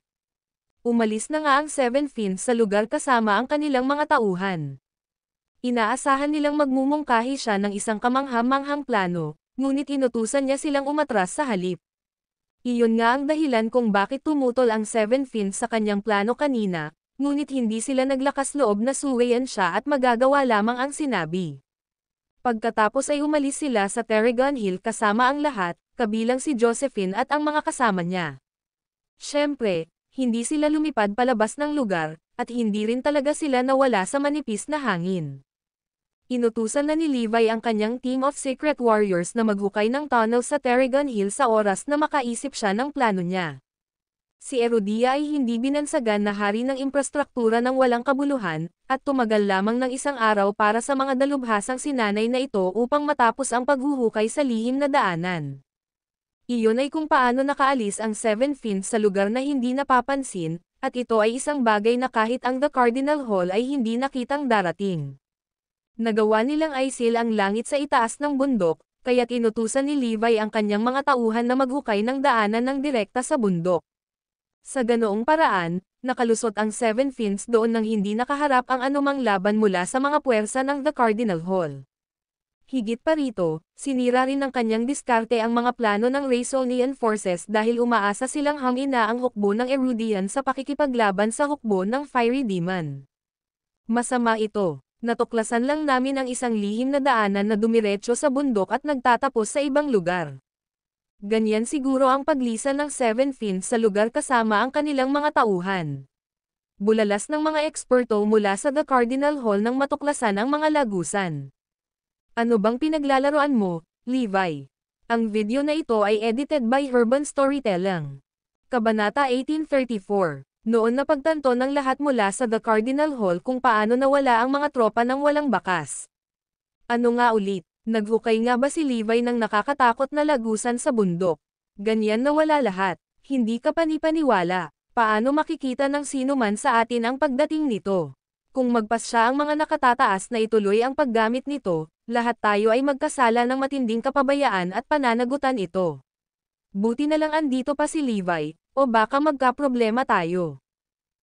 Umalis na nga ang Seven Fins sa lugar kasama ang kanilang mga tauhan. Inaasahan nilang magmumungkahi siya ng isang kamangha-manghang plano, ngunit inutusan niya silang umatras sa halip. Iyon nga ang dahilan kung bakit tumutol ang Seven Fins sa kanyang plano kanina, ngunit hindi sila naglakas loob na suwayan siya at magagawa lamang ang sinabi. Pagkatapos ay umalis sila sa Terrigon Hill kasama ang lahat, kabilang si Josephine at ang mga kasama niya. Siyempre, hindi sila lumipad palabas ng lugar, at hindi rin talaga sila nawala sa manipis na hangin. Inutusan na ni Levi ang kanyang team of secret warriors na maghukay ng tunnel sa Terrigon Hill sa oras na makaisip siya ng plano niya. Si Erudia ay hindi binansagan na hari ng infrastruktura ng walang kabuluhan, at tumagal lamang ng isang araw para sa mga dalubhasang sinanay na ito upang matapos ang paghuhukay sa lihim na daanan. Iyon ay kung paano nakaalis ang Seven Fins sa lugar na hindi napapansin, at ito ay isang bagay na kahit ang The Cardinal Hall ay hindi nakitang darating. Nagawa nilang aisil ang langit sa itaas ng bundok, kaya't inutusan ni Levi ang kanyang mga tauhan na maghukay ng daanan ng direkta sa bundok. Sa ganoong paraan, nakalusot ang Seven Fins doon nang hindi nakaharap ang anumang laban mula sa mga puwersa ng The Cardinal Hall. Higit pa rito, sinira rin ng kanyang diskarte ang mga plano ng Raisonian forces dahil umaasa silang hangin na ang hukbo ng Erudian sa pakikipaglaban sa hukbo ng Fiery Demon. Masama ito. Natuklasan lang namin ang isang lihim na daanan na dumiretso sa bundok at nagtatapos sa ibang lugar. Ganyan siguro ang paglisan ng Seven Fins sa lugar kasama ang kanilang mga tauhan. Bulalas ng mga eksperto mula sa The Cardinal Hall nang matuklasan ang mga lagusan. Ano bang pinaglalaroan mo, Levi? Ang video na ito ay edited by Urban Storytelling. Kabanata 1834. Noon napagtanto ng lahat mula sa The Cardinal Hall kung paano nawala ang mga tropa ng walang bakas. Ano nga ulit, naghukay nga ba si Levi ng nakakatakot na lagusan sa bundok? Ganyan nawala lahat, hindi ka panipaniwala. Paano makikita ng sino man sa atin ang pagdating nito? Kung magpasya ang mga nakatataas na ituloy ang paggamit nito, lahat tayo ay magkasala ng matinding kapabayaan at pananagutan ito. Buti na lang andito pa si Levi, o baka magkaproblema tayo.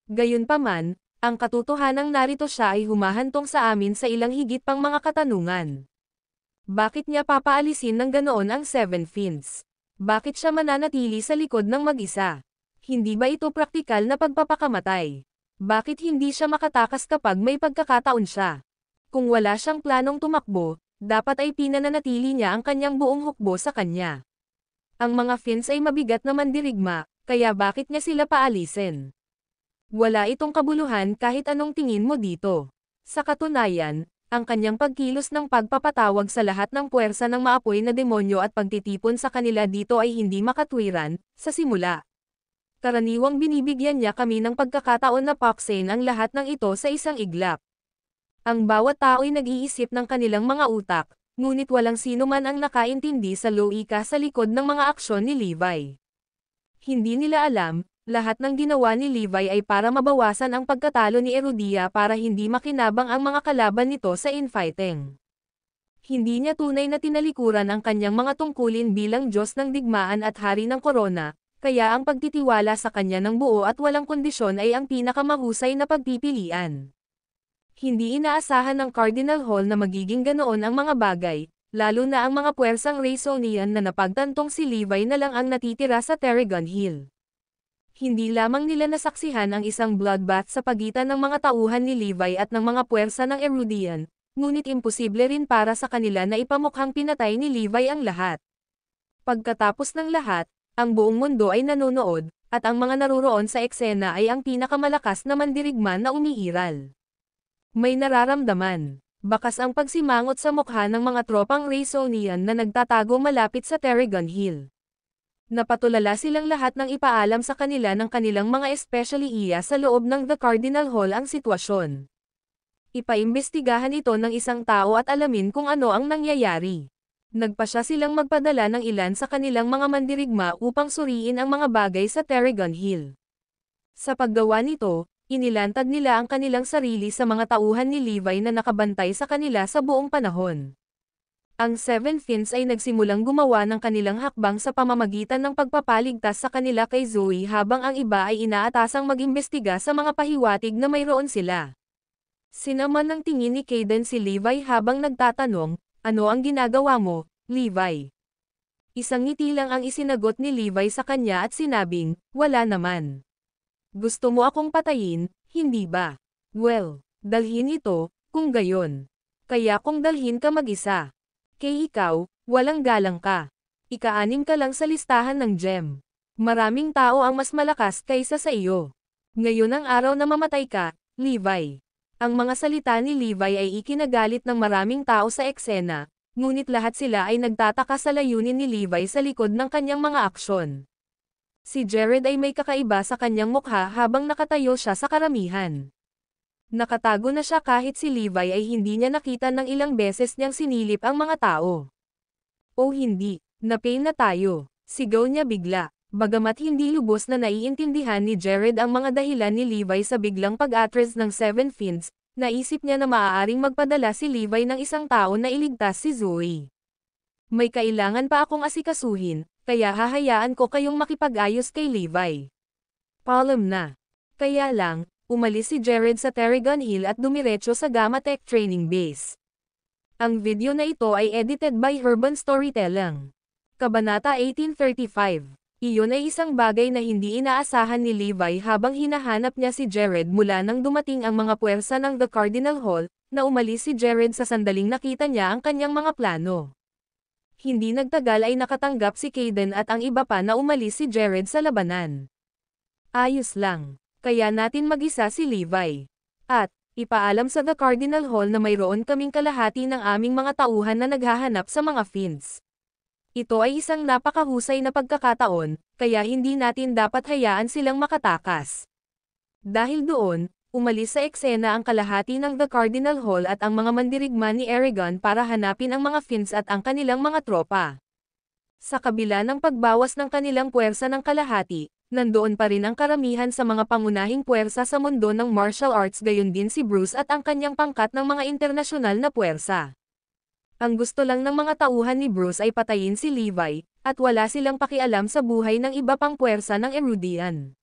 Gayunpaman, ang katotohanang narito siya ay humahantong sa amin sa ilang higit pang mga katanungan. Bakit niya papaalisin ng ganoon ang Seven Fins? Bakit siya mananatili sa likod ng mag-isa? Hindi ba ito praktikal na pagpapakamatay? Bakit hindi siya makatakas kapag may pagkakataon siya? Kung wala siyang planong tumakbo, dapat ay pinananatili niya ang kanyang buong hukbo sa kanya. Ang mga Fins ay mabigat na mandirigma, kaya bakit niya sila paalisin? Wala itong kabuluhan kahit anong tingin mo dito. Sa katunayan, ang kanyang pagkilos ng pagpapatawag sa lahat ng puwersa ng maapoy na demonyo at pagtitipon sa kanila dito ay hindi makatwiran, sa simula. Karaniwang binibigyan niya kami ng pagkakataon na paksain ang lahat ng ito sa isang iglap. Ang bawat tao ay nag-iisip ng kanilang mga utak, ngunit walang sino man ang nakaintindi sa loika sa likod ng mga aksyon ni Levi. Hindi nila alam, lahat ng ginawa ni Levi ay para mabawasan ang pagkatalo ni Erudia para hindi makinabang ang mga kalaban nito sa infighting. Hindi niya tunay na tinalikuran ang kanyang mga tungkulin bilang Diyos ng digmaan at hari ng korona, kaya ang pagtitiwala sa kanya ng buo at walang kondisyon ay ang pinakamahusay na pagpipilian. Hindi inaasahan ng Cardinal Hall na magiging ganoon ang mga bagay, lalo na ang mga puwersang Raisonian na napagtantong si Levi na lang ang natitira sa Terragon Hill. Hindi lamang nila nasaksihan ang isang bloodbath sa pagitan ng mga tauhan ni Levi at ng mga puwersa ng Erudian, ngunit imposible rin para sa kanila na ipamukhang pinatay ni Levi ang lahat. Pagkatapos ng lahat, ang buong mundo ay nanonood, at ang mga naruroon sa eksena ay ang pinakamalakas na mandirigma na umiiral. May nararamdaman. Bakas ang pagsimangot sa mukha ng mga tropang Raisonian na nagtatago malapit sa Terragon Hill. Napatulala silang lahat ng ipaalam sa kanila ng kanilang mga espesyaliya sa loob ng The Cardinal Hall ang sitwasyon. Ipaimbestigahan ito ng isang tao at alamin kung ano ang nangyayari. Nagpasya silang magpadala ng ilan sa kanilang mga mandirigma upang suriin ang mga bagay sa Terragon Hill. Sa paggawa nito, inilantad nila ang kanilang sarili sa mga tauhan ni Levi na nakabantay sa kanila sa buong panahon. Ang Seven Fins ay nagsimulang gumawa ng kanilang hakbang sa pamamagitan ng pagpapaligtas sa kanila kay Zoe habang ang iba ay inaatasang mag-imbestiga sa mga pahiwatig na mayroon sila. Sinaman ng tingin ni Caden si Levi habang nagtatanong, "Ano ang ginagawa mo, Levi?" Isang ngiti lang ang isinagot ni Levi sa kanya at sinabing, "Wala naman." "Gusto mo akong patayin, hindi ba? Well, dalhin ito, kung gayon. Kaya kung dalhin ka mag-isa. Kay ikaw, walang galang ka. Ika-6 ka lang sa listahan ng gem. Maraming tao ang mas malakas kaysa sa iyo. Ngayon ang araw na mamatay ka, Levi." Ang mga salita ni Levi ay ikinagalit ng maraming tao sa eksena, ngunit lahat sila ay nagtataka sa layunin ni Levi sa likod ng kanyang mga aksyon. Si Jared ay may kakaiba sa kanyang mukha habang nakatayo siya sa karamihan. Nakatago na siya kahit si Levi ay hindi niya nakita ng ilang beses niyang sinilip ang mga tao. "Oh hindi, na-pain na tayo," sigaw niya bigla. Bagamat hindi lubos na naiintindihan ni Jared ang mga dahilan ni Levi sa biglang pag-atras ng Seven Fins, naisip niya na maaaring magpadala si Levi ng isang tao na iligtas si Zoe. May kailangan pa akong asikasuhin, kaya hahayaan ko kayong makipag-ayos kay Levi. Paalam na. Kaya lang, umalis si Jared sa Terrigon Hill at dumiretso sa Gamma Tech Training Base. Ang video na ito ay edited by Urban Storytelling. Kabanata 1835. Iyon ay isang bagay na hindi inaasahan ni Levi habang hinahanap niya si Jared mula nang dumating ang mga puwersa ng The Cardinal Hall, na umalis si Jared sa sandaling nakita niya ang kanyang mga plano. Hindi nagtagal ay nakatanggap si Kaden at ang iba pa na umalis si Jared sa labanan. Ayos lang, kaya natin mag-isa si Levi. At, ipaalam sa The Cardinal Hall na mayroon kaming kalahati ng aming mga tauhan na naghahanap sa mga Finns. Ito ay isang napakahusay na pagkakataon, kaya hindi natin dapat hayaan silang makatakas. Dahil doon, umalis sa eksena ang kalahati ng The Cardinal Hall at ang mga mandirigma ni Eragon para hanapin ang mga Finns at ang kanilang mga tropa. Sa kabila ng pagbawas ng kanilang puwersa ng kalahati, nandoon pa rin ang karamihan sa mga pangunahing puwersa sa mundo ng martial arts, gayon din si Bruce at ang kanyang pangkat ng mga internasyonal na puwersa. Ang gusto lang ng mga tauhan ni Bruce ay patayin si Levi, at wala silang pakialam sa buhay ng iba pang puwersa ng Erudian.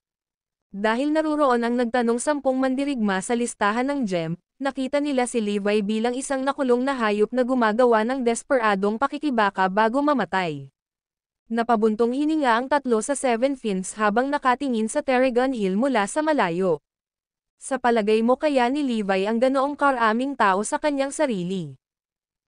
Dahil naruroon ang nagtanong 10 mandirigma sa listahan ng gem, nakita nila si Levi bilang isang nakulong na hayop na gumagawa ng desperadong pakikibaka bago mamatay. Napabuntong hininga ang 3 sa 7 Finns habang nakatingin sa Terrigon Hill mula sa malayo. Sa palagay mo kaya ni Levi ang ganoong karaming tao sa kanyang sarili?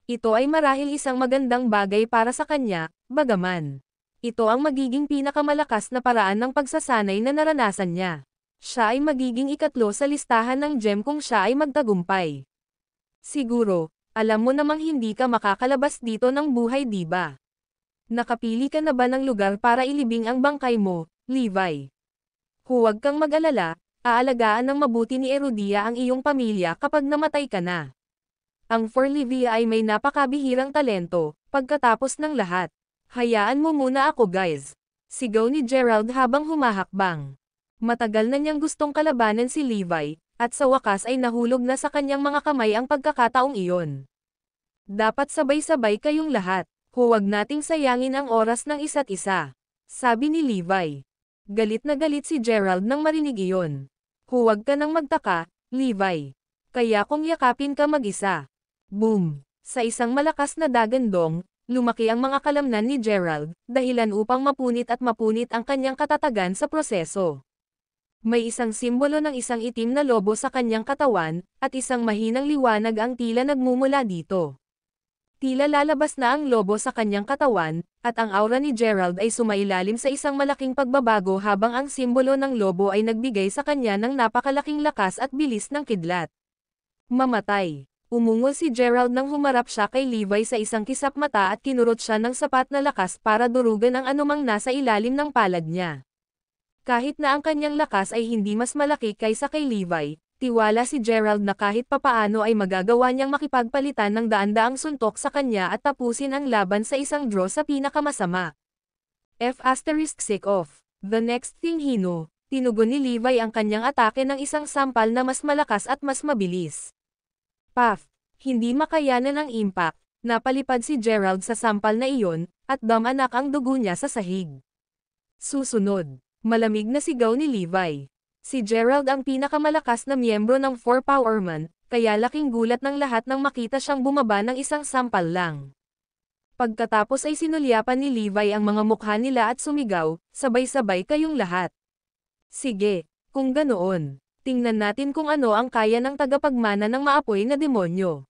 Ito ay marahil isang magandang bagay para sa kanya, bagaman ito ang magiging pinakamalakas na paraan ng pagsasanay na naranasan niya. Siya ay magiging ikatlo sa listahan ng gem kung siya ay magtagumpay. Siguro, alam mo namang hindi ka makakalabas dito ng buhay, di ba? Nakapili ka na ba ng lugar para ilibing ang bangkay mo, Levi? Huwag kang mag-alala, aalagaan ng mabuti ni Erudia ang iyong pamilya kapag namatay ka na. Ang Forlivia ay may napakabihirang talento, pagkatapos ng lahat. Hayaan mo muna ako, guys. Sigaw ni Gerald habang humahakbang. Matagal na niyang gustong kalabanan si Levi, at sa wakas ay nahulog na sa kanyang mga kamay ang pagkakataong iyon. Dapat sabay-sabay kayong lahat, huwag nating sayangin ang oras ng isa't isa. Sabi ni Levi. Galit na galit si Gerald nang marinig iyon. Huwag ka nang magtaka, Levi. Kaya kung yakapin ka mag-isa. Boom! Sa isang malakas na dagandong, lumaki ang mga kalamnan ni Gerald, dahilan upang mapunit ang kanyang katatagan sa proseso. May isang simbolo ng isang itim na lobo sa kanyang katawan, at isang mahinang liwanag ang tila nagmumula dito. Tila lalabas na ang lobo sa kanyang katawan, at ang aura ni Gerald ay sumailalim sa isang malaking pagbabago habang ang simbolo ng lobo ay nagbigay sa kanya ng napakalaking lakas at bilis ng kidlat. Mamatay. Umungol si Gerald nang humarap siya kay Levi sa isang kisap mata at kinurot siya ng sapat na lakas para durugan ang anumang nasa ilalim ng palad niya. Kahit na ang kanyang lakas ay hindi mas malaki kaysa kay Levi, tiwala si Gerald na kahit papaano ay magagawa niyang makipagpalitan ng daan-daang suntok sa kanya at tapusin ang laban sa isang draw sa pinakamasama. F***off. The next thing he knew, tinugon ni Levi ang kanyang atake ng isang sampal na mas malakas at mas mabilis. Puff! Hindi makayanan ang impact, napalipad si Gerald sa sampal na iyon, at damanak ang dugo niya sa sahig. Susunod, malamig na sigaw ni Levi. Si Gerald ang pinakamalakas na miyembro ng 4 Powerman, kaya laking gulat ng lahat nang makita siyang bumaba ng isang sampal lang. Pagkatapos ay sinulyapan ni Levi ang mga mukha nila at sumigaw, sabay-sabay kayong lahat. Sige, kung ganoon. Tingnan natin kung ano ang kaya ng tagapagmana ng maapoy na demonyo.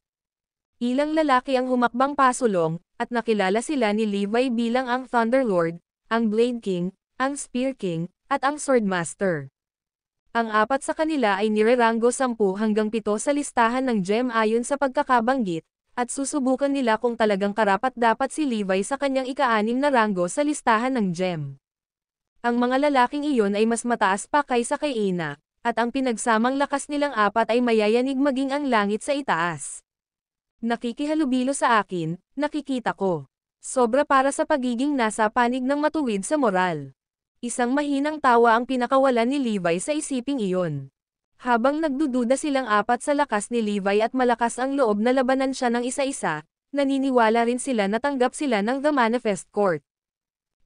Ilang lalaki ang humakbang pasulong, at nakilala sila ni Levi bilang ang Thunderlord, ang Blade King, ang Spear King, at ang Swordmaster. Ang 4 sa kanila ay nireranggo 10 hanggang 7 sa listahan ng gem ayon sa pagkakabanggit, at susubukan nila kung talagang karapat-dapat si Levi sa kanyang ika-6 na ranggo sa listahan ng gem. Ang mga lalaking iyon ay mas mataas pa kaysa kay Ina, at ang pinagsamang lakas nilang 4 ay mayayanig maging ang langit sa itaas. Nakikihalubilo sa akin, nakikita ko. Sobra para sa pagiging nasa panig ng matuwid sa moral. Isang mahinang tawa ang pinakawalan ni Levi sa isiping iyon. Habang nagdududa silang 4 sa lakas ni Levi at malakas ang loob na labanan siya ng isa-isa, naniniwala rin sila na tanggap sila ng The Manifest Court.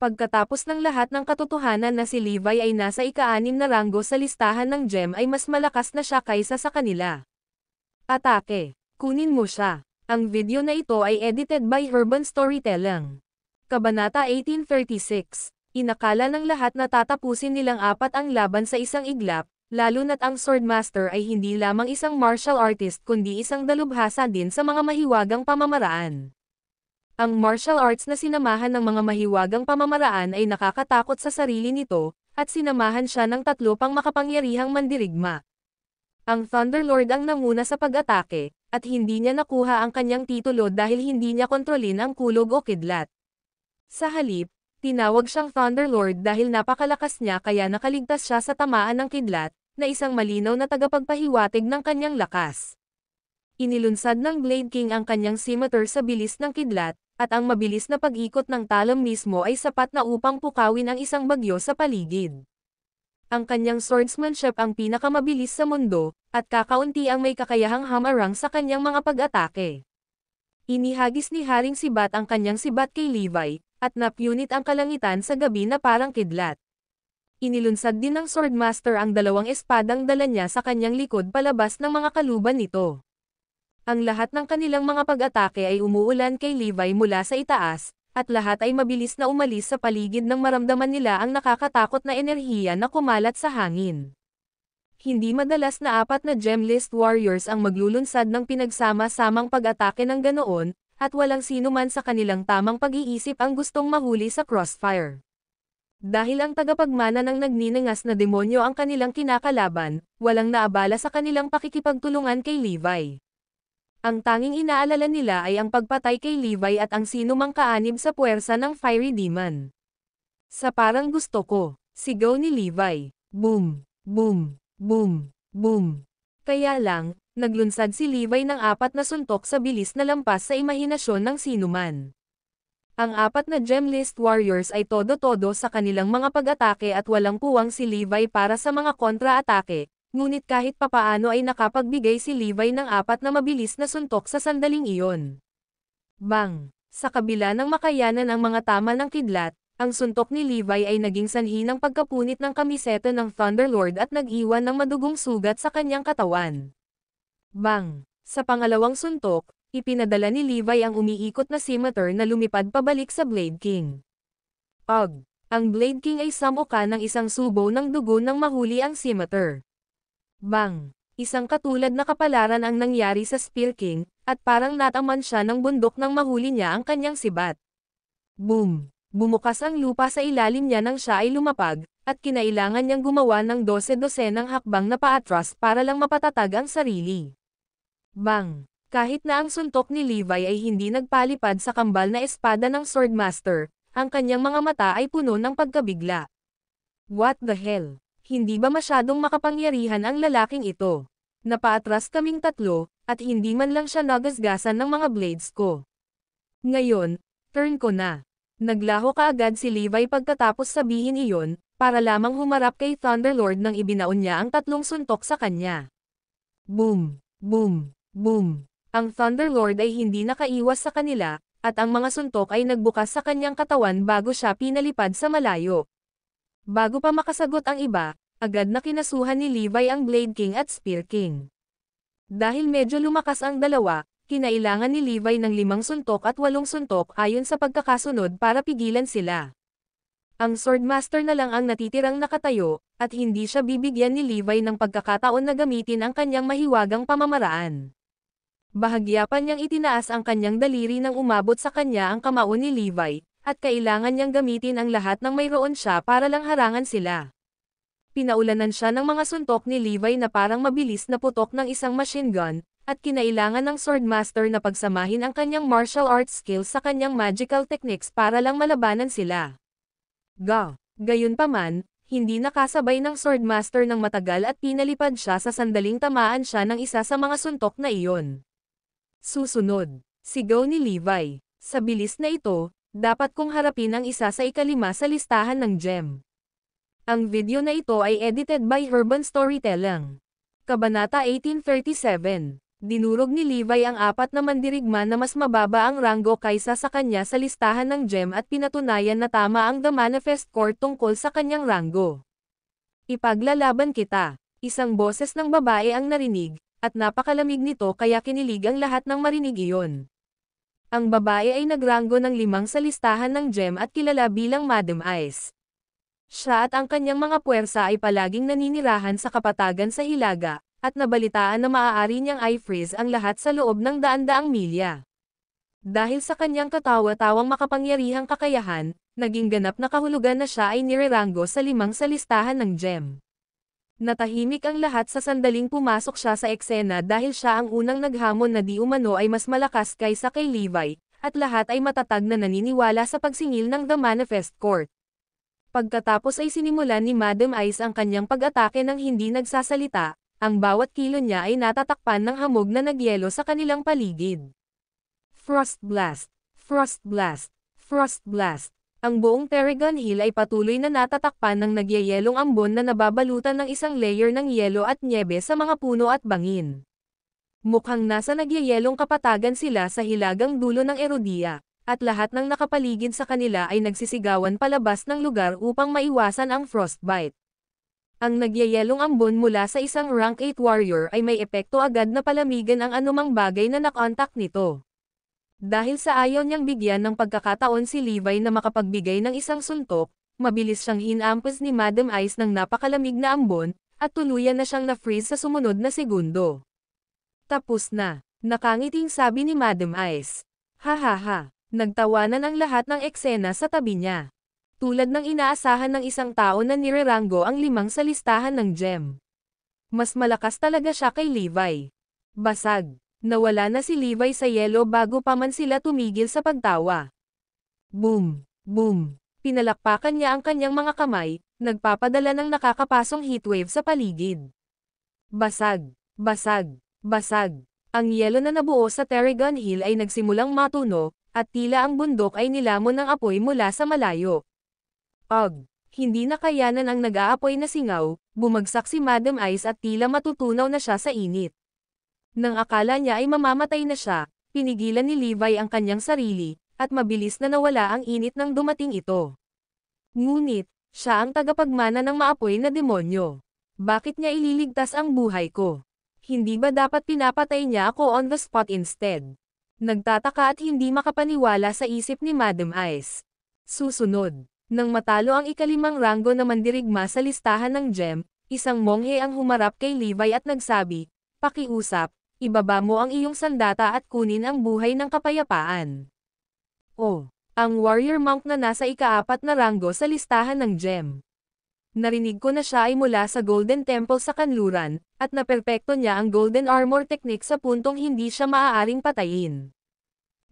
Pagkatapos ng lahat ng katotohanan na si Levi ay nasa ika-6 na ranggo sa listahan ng gem ay mas malakas na siya kaysa sa kanila. Atake. Kunin mo siya. Ang video na ito ay edited by Urban Storytelling. Kabanata 1836. Inakala ng lahat na tatapusin nilang 4 ang laban sa isang iglap, lalo na't ang Swordmaster ay hindi lamang isang martial artist kundi isang dalubhasa din sa mga mahiwagang pamamaraan. Ang martial arts na sinamahan ng mga mahiwagang pamamaraan ay nakakatakot sa sarili nito, at sinamahan siya ng 3 pang makapangyarihang mandirigma. Ang Thunderlord ang nanguna sa pag-atake, at hindi niya nakuha ang kanyang titulo dahil hindi niya kontrolin ang kulog o kidlat. Sa halip, tinawag siyang Thunderlord dahil napakalakas niya kaya nakaligtas siya sa tamaan ng kidlat, na isang malinaw na tagapagpahiwatig ng kanyang lakas. Inilunsad ng Blade King ang kanyang scimitar sa bilis ng kidlat, at ang mabilis na pag-ikot ng talon mismo ay sapat na upang pukawin ang isang bagyo sa paligid. Ang kanyang swordsmanship ang pinakamabilis sa mundo, at kakaunti ang may kakayahang hamarang sa kanyang mga pag-atake. Inihagis ni Haring Sibat ang kanyang sibat kay Levi, at napunit ang kalangitan sa gabi na parang kidlat. Inilunsad din ng Swordmaster ang 2 espadang dala niya sa kanyang likod palabas ng mga kaluban nito. Ang lahat ng kanilang mga pag-atake ay umuulan kay Levi mula sa itaas, at lahat ay mabilis na umalis sa paligid nang maramdaman nila ang nakakatakot na enerhiya na kumalat sa hangin. Hindi madalas na 4 na Gemlist Warriors ang maglulunsad ng pinagsama-samang pag-atake ng ganoon, at walang sino man sa kanilang tamang pag-iisip ang gustong mahuli sa crossfire. Dahil ang tagapagmana ng nagniningas na demonyo ang kanilang kinakalaban, walang naabala sa kanilang pakikipagtulungan kay Levi. Ang tanging inaalala nila ay ang pagpatay kay Levi at ang sinumang kaanib sa puwersa ng Fiery Demon. Sa parang gusto ko, sigaw ni Levi, boom, boom, boom, boom. Kaya lang, naglunsad si Levi ng 4 na suntok sa bilis na lampas sa imahinasyon ng sinuman. Ang 4 na Gemlist Warriors ay todo-todo sa kanilang mga pag-atake at walang puwang si Levi para sa mga kontra-atake, ngunit kahit papaano ay nakapagbigay si Levi ng 4 na mabilis na suntok sa sandaling iyon. Bang! Sa kabila ng makayanan ang mga tama ng kidlat, ang suntok ni Levi ay naging sanhi ng pagkapunit ng kamiseta ng Thunderlord at nag-iwan ng madugong sugat sa kanyang katawan. Bang! Sa pangalawang suntok, ipinadala ni Levi ang umiikot na scimitar na lumipad pabalik sa Blade King. Ugh! Ang Blade King ay samuka ng isang subo ng dugo nang mahuli ang scimitar. Bang! Isang katulad na kapalaran ang nangyari sa Spear King, at parang nataman siya ng bundok nang mahuli niya ang kanyang sibat. Boom! Bumukas ang lupa sa ilalim niya nang siya ay lumapag, at kinailangan niyang gumawa ng 12-dosenang hakbang na paatras para lang mapatatag ang sarili. Bang! Kahit na ang suntok ni Levi ay hindi nagpalipad sa kambal na espada ng Swordmaster, ang kanyang mga mata ay puno ng pagkabigla. What the hell? Hindi ba masyadong makapangyarihan ang lalaking ito? Napaatras kaming 3, at hindi man lang siya nagasgasan ng mga blades ko. Ngayon, turn ko na. Naglaho kaagad si Levi pagkatapos sabihin iyon, para lamang humarap kay Thunderlord nang ibinaon niya ang 3 suntok sa kanya. Boom! Boom! Boom! Ang Thunderlord ay hindi nakaiwas sa kanila, at ang mga suntok ay nagbukas sa kanyang katawan bago siya pinalipad sa malayo. Bago pa makasagot ang iba, agad na kinasuhan ni Levi ang Blade King at Spear King. Dahil medyo lumakas ang dalawa, kinailangan ni Levi ng 5 suntok at 8 suntok ayon sa pagkakasunod para pigilan sila. Ang Swordmaster na lang ang natitirang nakatayo, at hindi siya bibigyan ni Levi ng pagkakataon na gamitin ang kanyang mahiwagang pamamaraan. Bahagya pa niyang itinaas ang kanyang daliri nang umabot sa kanya ang kamao ni Levi, at kailangan niyang gamitin ang lahat ng mayroon siya para lang harangan sila. Pinaulanan siya ng mga suntok ni Levi na parang mabilis na putok ng isang machine gun, at kinailangan ng Swordmaster na pagsamahin ang kanyang martial arts skills sa kanyang magical techniques para lang malabanan sila. Gayunpaman, hindi nakasabay ng Swordmaster ng matagal at pinalipad siya sa sandaling tamaan siya ng isa sa mga suntok na iyon. Susunod, sigaw ni Levi, sa bilis na ito, dapat kong harapin ang isa sa ika-5 sa listahan ng gem. Ang video na ito ay edited by Urban Storytelling. Kabanata 1837. Dinurog ni Levi ang 4 na mandirigma na mas mababa ang ranggo kaysa sa kanya sa listahan ng gem at pinatunayan na tama ang The Manifest Court tungkol sa kanyang ranggo. Ipaglalaban kita. Isang boses ng babae ang narinig, at napakalamig nito kaya kinilig ang lahat ng marinig iyon. Ang babae ay nagranggo ng 5 sa listahan ng gem at kilala bilang Madam Ice. Siya at ang kanyang mga puwersa ay palaging naninirahan sa kapatagan sa Hilaga, at nabalitaan na maaari niyang i-freeze ang lahat sa loob ng daan-daang milya. Dahil sa kanyang katawa-tawang makapangyarihang kakayahan, naging ganap na kahulugan na siya ay nireranggo sa 5 sa listahan ng gem. Natahimik ang lahat sa sandaling pumasok siya sa eksena dahil siya ang unang naghamon na di umano ay mas malakas kaysa kay Levi, at lahat ay matatag na naniniwala sa pagsingil ng The Manifest Court. Pagkatapos ay sinimulan ni Madam Ice ang kanyang pag-atake ng hindi nagsasalita, ang bawat kilo niya ay natatakpan ng hamog na nagyelo sa kanilang paligid. Frost Blast, Frost Blast, Frost Blast. Ang buong Paragon Hill ay patuloy na natatakpan ng nagyayelong ambon na nababalutan ng isang layer ng yelo at nyebe sa mga puno at bangin. Mukhang nasa nagyayelong kapatagan sila sa hilagang dulo ng Erodia, at lahat ng nakapaligid sa kanila ay nagsisigawan palabas ng lugar upang maiwasan ang frostbite. Ang nagyayelong ambon mula sa isang rank 8 warrior ay may epekto agad na palamigan ang anumang bagay na nakontak nito. Dahil sa ayaw niyang bigyan ng pagkakataon si Levi na makapagbigay ng isang suntok, mabilis siyang hinampos ni Madam Ice ng napakalamig na ambon, at tuluyan na siyang na-freeze sa sumunod na segundo. Tapos na, nakangiting sabi ni Madam Ice. Hahaha, nagtawanan ang lahat ng eksena sa tabi niya. Tulad ng inaasahan ng isang tao na nireranggo ang 5 sa listahan ng gem. Mas malakas talaga siya kay Levi. Basag. Nawala na si Levi sa yelo bago pa man sila tumigil sa pagtawa. Boom! Boom! Pinalakpakan niya ang kanyang mga kamay, nagpapadala ng nakakapasong heatwave sa paligid. Basag! Basag! Basag! Ang yelo na nabuo sa Paragon Hill ay nagsimulang matuno, at tila ang bundok ay nilamon ng apoy mula sa malayo. Hindi nakayanan ang nag-aapoy na singaw, bumagsak si Madam Ice at tila matutunaw na siya sa init. Nang akala niya ay mamamatay na siya, pinigilan ni Levi ang kanyang sarili, at mabilis na nawala ang init nang dumating ito. Ngunit, siya ang tagapagmana ng maapoy na demonyo. Bakit niya ililigtas ang buhay ko? Hindi ba dapat pinapatay niya ako on the spot instead? Nagtataka at hindi makapaniwala sa isip ni Madam Ice. Susunod, nang matalo ang ika-5 ranggo na mandirigma sa listahan ng gem, isang monghe ang humarap kay Levi at nagsabi, "Pakiusap, ibaba mo ang iyong sandata at kunin ang buhay ng kapayapaan." Ang warrior monk na nasa ika-4 na ranggo sa listahan ng gem. Narinig ko na siya ay mula sa Golden Temple sa kanluran, at naperpekto niya ang Golden Armor Technique sa puntong hindi siya maaaring patayin.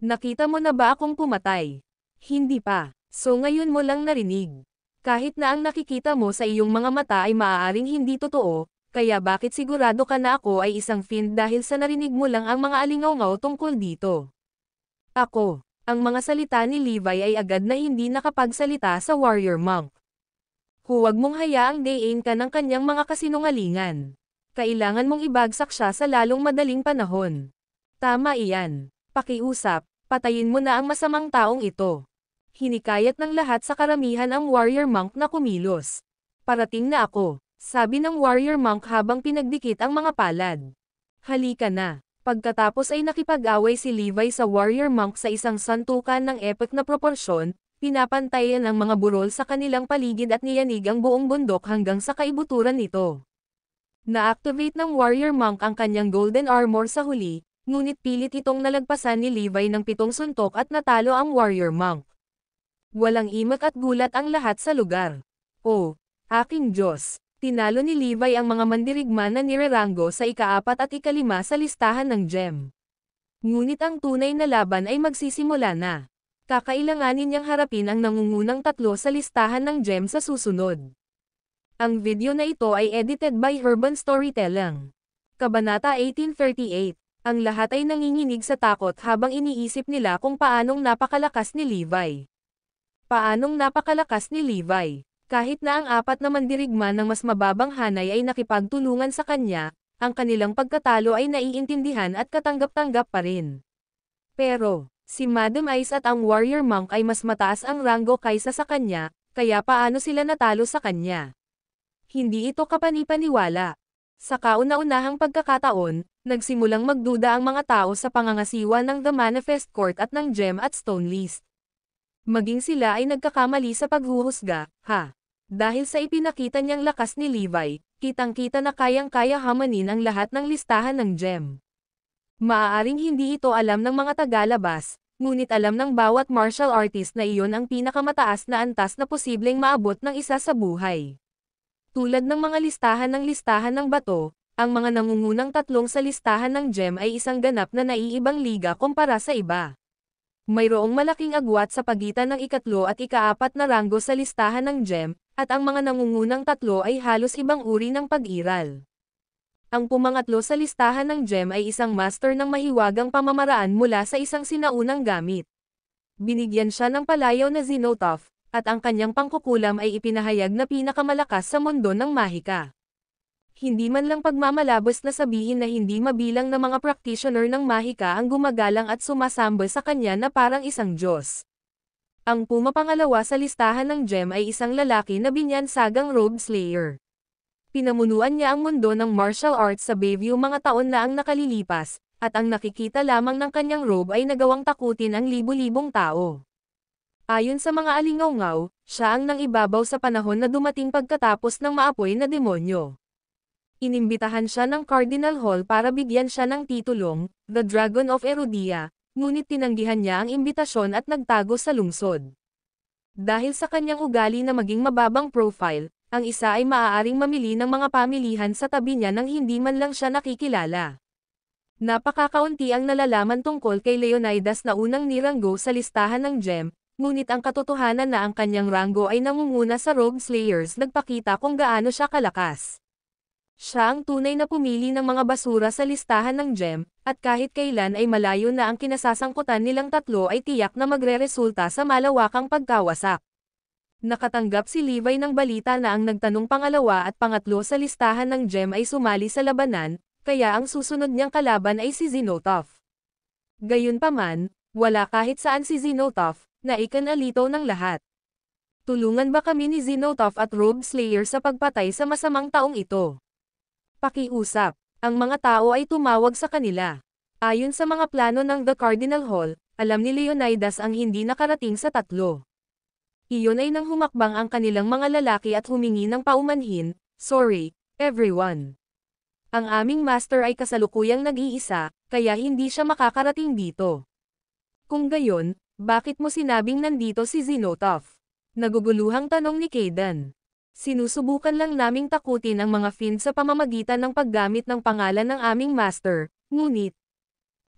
Nakita mo na ba akong pumatay? Hindi pa, so ngayon mo lang narinig. Kahit na ang nakikita mo sa iyong mga mata ay maaaring hindi totoo, kaya bakit sigurado ka na ako ay isang fiend dahil sa narinig mo lang ang mga alingaw-ngaw tungkol dito? Ang mga salita ni Levi ay agad na hindi nakapagsalita sa warrior monk. Huwag mong hayaang dayin ka ng kanyang mga kasinungalingan. Kailangan mong ibagsak siya sa lalong madaling panahon. Tama iyan. Pakiusap, patayin mo na ang masamang taong ito. Hinikayat ng lahat sa karamihan ang warrior monk na kumilos. Parating na ako. Sabi ng warrior monk habang pinagdikit ang mga palad. Halika na. Pagkatapos ay nakipag-away si Levi sa warrior monk sa isang santukan ng epic na proporsyon, pinapantayan ang mga burol sa kanilang paligid at niyanig ang buong bundok hanggang sa kaibuturan nito. Na-activate ng warrior monk ang kanyang golden armor sa huli, ngunit pilit itong nalagpasan ni Levi ng 7 suntok at natalo ang warrior monk. Walang imak at gulat ang lahat sa lugar. Aking Diyos! Tinalo ni Levi ang mga mandirigma na nireranggo sa ika-4 at ika-5 sa listahan ng gem. Ngunit ang tunay na laban ay magsisimula na. Kakailanganin niyang harapin ang nangungunang 3 sa listahan ng gem sa susunod. Ang video na ito ay edited by Urban Storytelling. Kabanata 1838. Ang lahat ay nanginginig sa takot habang iniisip nila kung paanong napakalakas ni Levi. Paanong napakalakas ni Levi? Kahit na ang 4 na mandirigma ng mas mababang hanay ay nakipagtulungan sa kanya, ang kanilang pagkatalo ay naiintindihan at katanggap-tanggap pa rin. Pero, si Madam Ice at ang Warrior Monk ay mas mataas ang ranggo kaysa sa kanya, kaya paano sila natalo sa kanya? Hindi ito kapani-paniwala. Sa kauna-unahang pagkakataon, nagsimulang magduda ang mga tao sa pangangasiwa ng The Manifest Court at ng Gem at Stone List. Maging sila ay nagkakamali sa paghuhusga, ha? Dahil sa ipinakita niyang lakas ni Levi, kitang-kita na kayang-kaya hamanin ang lahat ng listahan ng Gem. Maaaring hindi ito alam ng mga tagalabas, ngunit alam ng bawat martial artist na iyon ang pinakamataas na antas na posibleng maabot ng isa sa buhay. Tulad ng mga listahan ng bato, ang mga nangungunang tatlong sa listahan ng Gem ay isang ganap na naiibang liga kumpara sa iba. Mayroong malaking agwat sa pagitan ng ikatlo at ikaapat na ranggo sa listahan ng Gem, at ang mga nangungunang tatlo ay halos ibang uri ng pag-iral. Ang pumangatlo sa listahan ng Gem ay isang master ng mahiwagang pamamaraan mula sa isang sinaunang gamit. Binigyan siya ng palayaw na Xenotaph, at ang kanyang pangkukulam ay ipinahayag na pinakamalakas sa mundo ng mahika. Hindi man lang pagmamalabos na sabihin na hindi mabilang na mga practitioner ng mahika ang gumagalang at sumasamba sa kanya na parang isang Diyos. Ang pumapangalawa sa listahan ng Gem ay isang lalaki na binyansagang Robe Slayer. Pinamunuan niya ang mundo ng martial arts sa Bayview mga taon na ang nakalilipas, at ang nakikita lamang ng kanyang robe ay nagawang takutin ang libu-libong tao. Ayon sa mga alingaw-ngaw, siya ang nangibabaw sa panahon na dumating pagkatapos ng maapoy na demonyo. Inimbitahan siya ng Cardinal Hall para bigyan siya ng titulong, The Dragon of Erudia, ngunit tinanggihan niya ang imbitasyon at nagtago sa lungsod. Dahil sa kanyang ugali na maging mababang profile, ang isa ay maaaring mamili ng mga pamilihan sa tabi niya nang hindi man lang siya nakikilala. Napakakaunti ang nalalaman tungkol kay Leonidas na unang niranggo sa listahan ng Gem, ngunit ang katotohanan na ang kanyang ranggo ay nangunguna sa Rogue Slayers nagpakita kung gaano siya kalakas. Siya ang tunay na pumili ng mga basura sa listahan ng Gem, at kahit kailan ay malayo na ang kinasasangkutan nilang tatlo ay tiyak na magreresulta sa malawakang pagkawasak. Nakatanggap si Levi ng balita na ang nagtanong pangalawa at pangatlo sa listahan ng Gem ay sumali sa labanan, kaya ang susunod niyang kalaban ay si Xenotaph. Gayunpaman, wala kahit saan si Xenotaph, na ikanalito ng lahat. Tulungan ba kami ni Xenotaph at Robe Slayer sa pagpatay sa masamang taong ito? Pakiusap. Ang mga tao ay tumawag sa kanila. Ayon sa mga plano ng The Cardinal Hall, alam ni Leonidas ang hindi nakarating sa tatlo. Iyon ay nang humakbang ang kanilang mga lalaki at humingi ng paumanhin, "Sorry, everyone. Ang aming master ay kasalukuyang nag-iisa, kaya hindi siya makakarating dito." Kung gayon, bakit mo sinabing nandito si Xenotaph? Naguguluhang tanong ni Kaidan. Sinusubukan lang naming takutin ang mga Fiend sa pamamagitan ng paggamit ng pangalan ng aming master, ngunit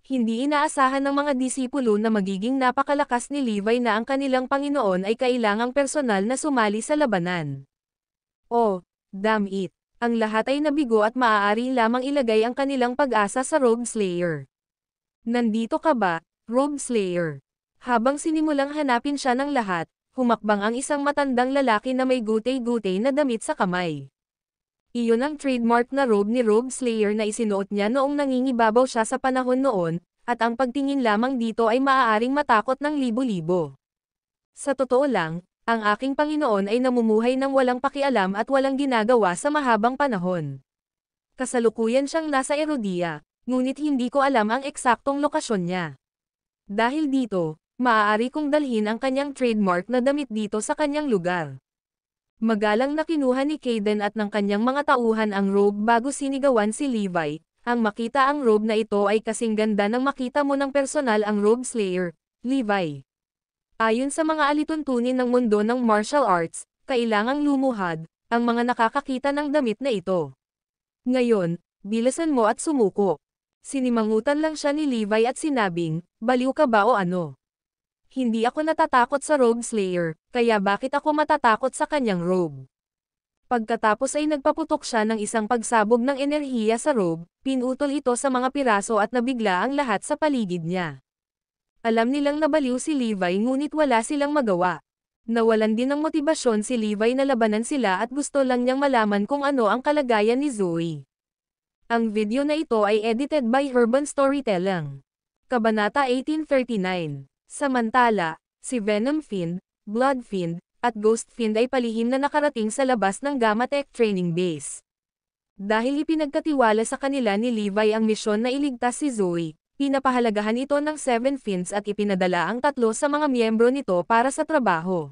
hindi inaasahan ng mga disipulo na magiging napakalakas ni Levi na ang kanilang Panginoon ay kailangang personal na sumali sa labanan. Oh, damn it. Ang lahat ay nabigo at maaari lamang ilagay ang kanilang pag-asa sa Rogue Slayer. Nandito ka ba, Rogue Slayer? Habang sinimulang hanapin siya ng lahat, humakbang ang isang matandang lalaki na may gutay-gutay na damit sa kamay. Iyon ang trademark na robe ni Rogue Slayer na isinuot niya noong nangingibabaw siya sa panahon noon, at ang pagtingin lamang dito ay maaaring matakot ng libo-libo. Sa totoo lang, ang aking Panginoon ay namumuhay ng walang pakialam at walang ginagawa sa mahabang panahon. Kasalukuyan siyang nasa Erudia, ngunit hindi ko alam ang eksaktong lokasyon niya. Dahil dito, maaari kong dalhin ang kanyang trademark na damit dito sa kanyang lugar. Magalang na kinuha ni Kaidan at ng kanyang mga tauhan ang robe bago sinigawan si Levi. Ang makita ang robe na ito ay kasing ganda ng makita mo ng personal ang Robe Slayer, Levi. Ayon sa mga alituntunin ng mundo ng martial arts, kailangang lumuhad ang mga nakakakita ng damit na ito. Ngayon, bilisan mo at sumuko. Sinimangutan lang siya ni Levi at sinabing, "Baliw ka ba o ano? Hindi ako natatakot sa Rogue Slayer, kaya bakit ako matatakot sa kanyang robe?" Pagkatapos ay nagpaputok siya ng isang pagsabog ng enerhiya sa robe, pinutol ito sa mga piraso at nabigla ang lahat sa paligid niya. Alam nilang nabaliw si Levi ngunit wala silang magawa. Nawalan din ng motibasyon si Levi na labanan sila at gusto lang niyang malaman kung ano ang kalagayan ni Zoe. Ang video na ito ay edited by Urban Storytelling. Kabanata 1839. Samantala, si Venom Fiend, Blood Fiend, at Ghost Fiend ay palihim na nakarating sa labas ng Gamma Tech Training Base. Dahil ipinagkatiwala sa kanila ni Levi ang misyon na iligtas si Zoe, pinapahalagahan ito ng 7 Fiends at ipinadala ang 3 sa mga miyembro nito para sa trabaho.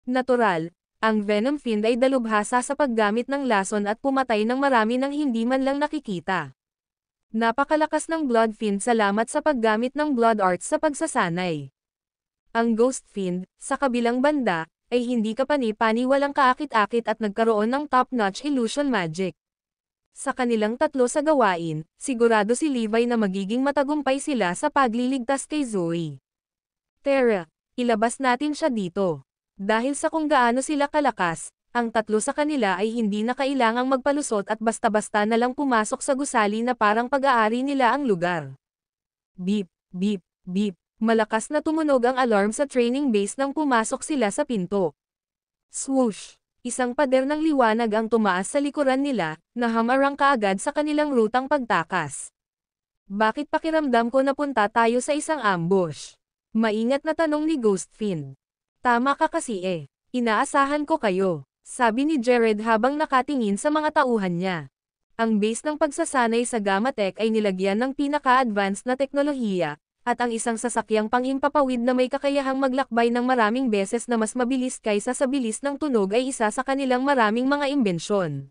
Natural, ang Venom Fiend ay dalubhasa sa paggamit ng lason at pumatay ng marami nang hindi man lang nakikita. Napakalakas ng Blood Fiend salamat sa paggamit ng Blood Arts sa pagsasanay. Ang Ghost Fiend, sa kabilang banda, ay hindi kapani-pani walang kaakit-akit at nagkaroon ng top-notch illusion magic. Sa kanilang 3 sa gawain, sigurado si Levi na magiging matagumpay sila sa pagliligtas kay Zoe. Tara, ilabas natin siya dito. Dahil sa kung gaano sila kalakas, ang 3 sa kanila ay hindi na kailangang magpalusot at basta-basta na lang pumasok sa gusali na parang pag-aari nila ang lugar. Beep, beep, beep. Malakas na tumunog ang alarm sa training base nang pumasok sila sa pinto. Swoosh! Isang pader ng liwanag ang tumaas sa likuran nila, na hamarang kaagad sa kanilang rutang pagtakas. Bakit pakiramdam ko na punta tayo sa isang ambush? Maingat na tanong ni Ghost Fiend. Tama ka kasi eh. Inaasahan ko kayo, sabi ni Jared habang nakatingin sa mga tauhan niya. Ang base ng pagsasanay sa Gamma Tech ay nilagyan ng pinaka-advanced na teknolohiya, at ang isang sasakyang pang-impapawid na may kakayahang maglakbay ng maraming beses na mas mabilis kaysa sa bilis ng tunog ay isa sa kanilang maraming mga imbensyon.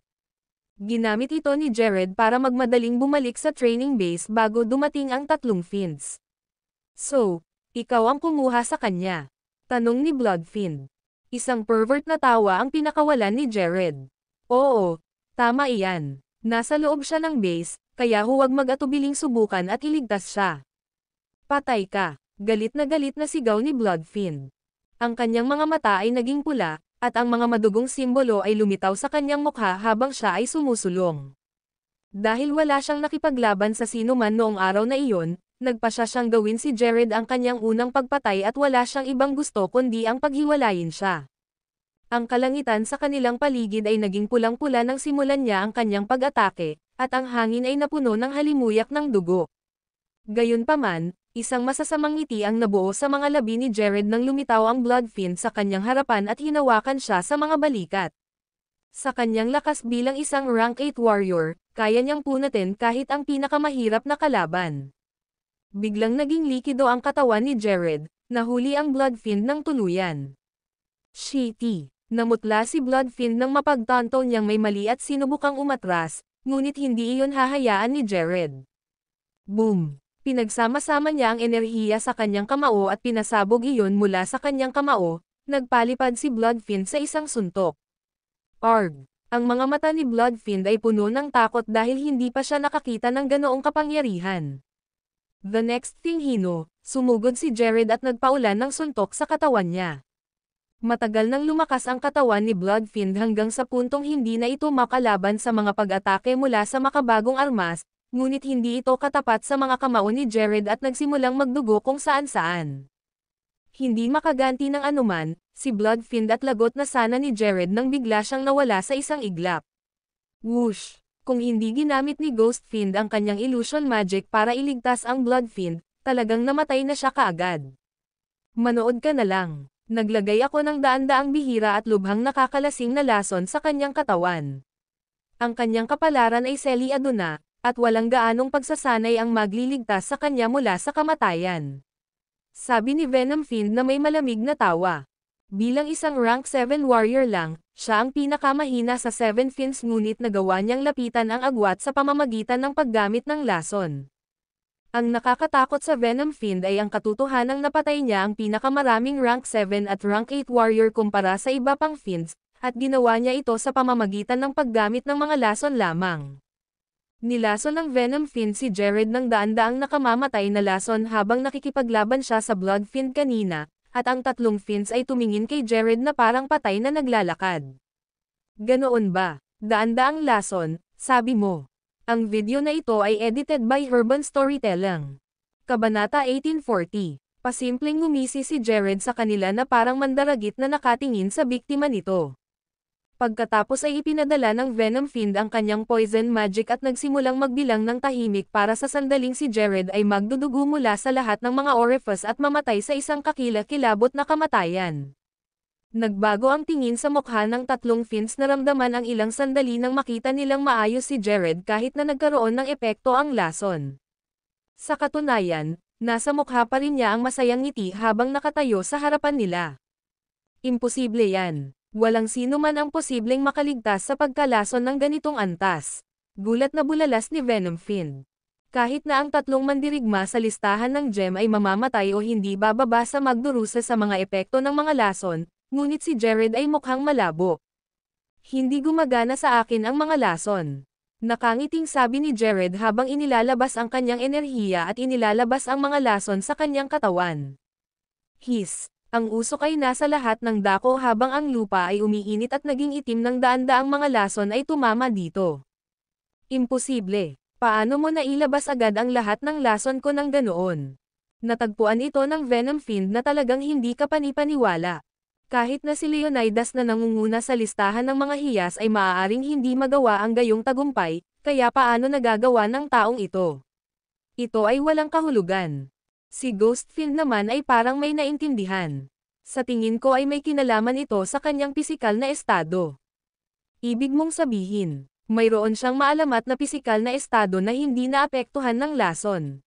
Ginamit ito ni Jared para magmadaling bumalik sa training base bago dumating ang 3 Fiends. So, ikaw ang kumuha sa kanya? Tanong ni Blood Fiend. Isang pervert na tawa ang pinakawalan ni Jared. Oo, tama iyan. Nasa loob siya ng base, kaya huwag mag-atubiling subukan at iligtas siya. Patay ka, galit na sigaw ni Blood Fiend. Ang kanyang mga mata ay naging pula, at ang mga madugong simbolo ay lumitaw sa kanyang mukha habang siya ay sumusulong. Dahil wala siyang nakipaglaban sa sino man noong araw na iyon, nagpasya siyang gawin si Jared ang kanyang unang pagpatay at wala siyang ibang gusto kundi ang paghiwalayin siya. Ang kalangitan sa kanilang paligid ay naging pulang-pula nang simulan niya ang kanyang pag-atake, at ang hangin ay napuno ng halimuyak ng dugo. Gayunpaman, isang masasamang ngiti ang nabuo sa mga labi ni Jared nang lumitaw ang Blood Fiend sa kanyang harapan at hinawakan siya sa mga balikat. Sa kanyang lakas bilang isang rank 8 warrior, kaya niyang punatin kahit ang pinakamahirap na kalaban. Biglang naging likido ang katawan ni Jared, nahuli ang Blood Fiend ng tuluyan. Shitty! Namutla si Blood Fiend nang mapagtanto niyang may mali at sinubukang umatras, ngunit hindi iyon hahayaan ni Jared. Boom! Pinagsama-sama niya ang enerhiya sa kanyang kamao at pinasabog iyon mula sa kanyang kamao, nagpalipad si Blood Fiend sa isang suntok. Arg! Ang mga mata ni Blood Fiend ay puno ng takot dahil hindi pa siya nakakita ng ganoong kapangyarihan. The next thing he knew, sumugod si Jared at nagpaulan ng suntok sa katawan niya. Matagal nang lumakas ang katawan ni Blood Fiend hanggang sa puntong hindi na ito makalaban sa mga pag-atake mula sa makabagong armas, ngunit hindi ito katapat sa mga kamao ni Jared at nagsimulang magdugo kung saan-saan. Hindi makaganti ng anuman, si Blood Fiend at lagot na sana ni Jared nang bigla siyang nawala sa isang iglap. Whoosh! Kung hindi ginamit ni Ghost Fiend ang kanyang illusion magic para iligtas ang Blood Fiend, talagang namatay na siya kaagad. Manood ka na lang. Naglagay ako ng daan-daang bihira at lubhang nakakalasing na lason sa kanyang katawan. Ang kanyang kapalaran ay selyado na, at walang gaanong pagsasanay ang magliligtas sa kanya mula sa kamatayan. Sabi ni Venom Fiend na may malamig na tawa. Bilang isang rank 7 warrior lang, siya ang pinakamahina sa 7 Fiends ngunit nagawa niyang lapitan ang agwat sa pamamagitan ng paggamit ng lason. Ang nakakatakot sa Venom Fiend ay ang katotohanang napatay niya ang pinakamaraming rank 7 at rank 8 warrior kumpara sa iba pang Fiends, at ginawa niya ito sa pamamagitan ng paggamit ng mga lason lamang. Nilason ng Venom Fiend si Jared ng daan-daang nakamamatay na lason habang nakikipaglaban siya sa Blood Fiend kanina, at ang 3 Fiends ay tumingin kay Jared na parang patay na naglalakad. Ganoon ba? Daan-daang lason, sabi mo. Ang video na ito ay edited by Urban Storytelling. Kabanata 1840. Pasimpleng ngumisi si Jared sa kanila na parang mandaragit na nakatingin sa biktima nito. Pagkatapos ay ipinadala ng Venom Fiend ang kanyang poison magic at nagsimulang magbilang ng tahimik para sa sandaling si Jared ay magdudugo mula sa lahat ng mga orifice at mamatay sa isang kakilakilabot na kamatayan. Nagbago ang tingin sa mukha ng tatlong Fiends, naramdaman ang ilang sandali nang makita nilang maayos si Jared kahit na nagkaroon ng epekto ang lason. Sa katunayan, nasa mukha pa rin niya ang masayang ngiti habang nakatayo sa harapan nila. Imposible yan. Walang sino man ang posibleng makaligtas sa pagkalason ng ganitong antas. Gulat na bulalas ni Venom Fiend. Kahit na ang tatlong mandirigma sa listahan ng gem ay mamamatay o hindi bababa sa magdurusa sa mga epekto ng mga lason, ngunit si Jared ay mukhang malabo. Hindi gumagana sa akin ang mga lason. Nakangiting sabi ni Jared habang inilalabas ang kanyang enerhiya at inilalabas ang mga lason sa kanyang katawan. Ang usok ay nasa lahat ng dako habang ang lupa ay umiinit at naging itim ng daan-daang mga lason ay tumama dito. Imposible. Paano mo nailabas agad ang lahat ng lason ko ng ganoon? Natagpuan ito ng Venom Fiend na talagang hindi ka panipaniwala. Kahit na si Leonidas na nangunguna sa listahan ng mga hiyas ay maaaring hindi magawa ang gayong tagumpay, kaya paano nagagawa ng taong ito? Ito ay walang kahulugan. Si Ghost Fiend naman ay parang may naintindihan. Sa tingin ko ay may kinalaman ito sa kanyang pisikal na estado. Ibig mong sabihin, mayroon siyang maalamat na pisikal na estado na hindi naapektuhan ng lason.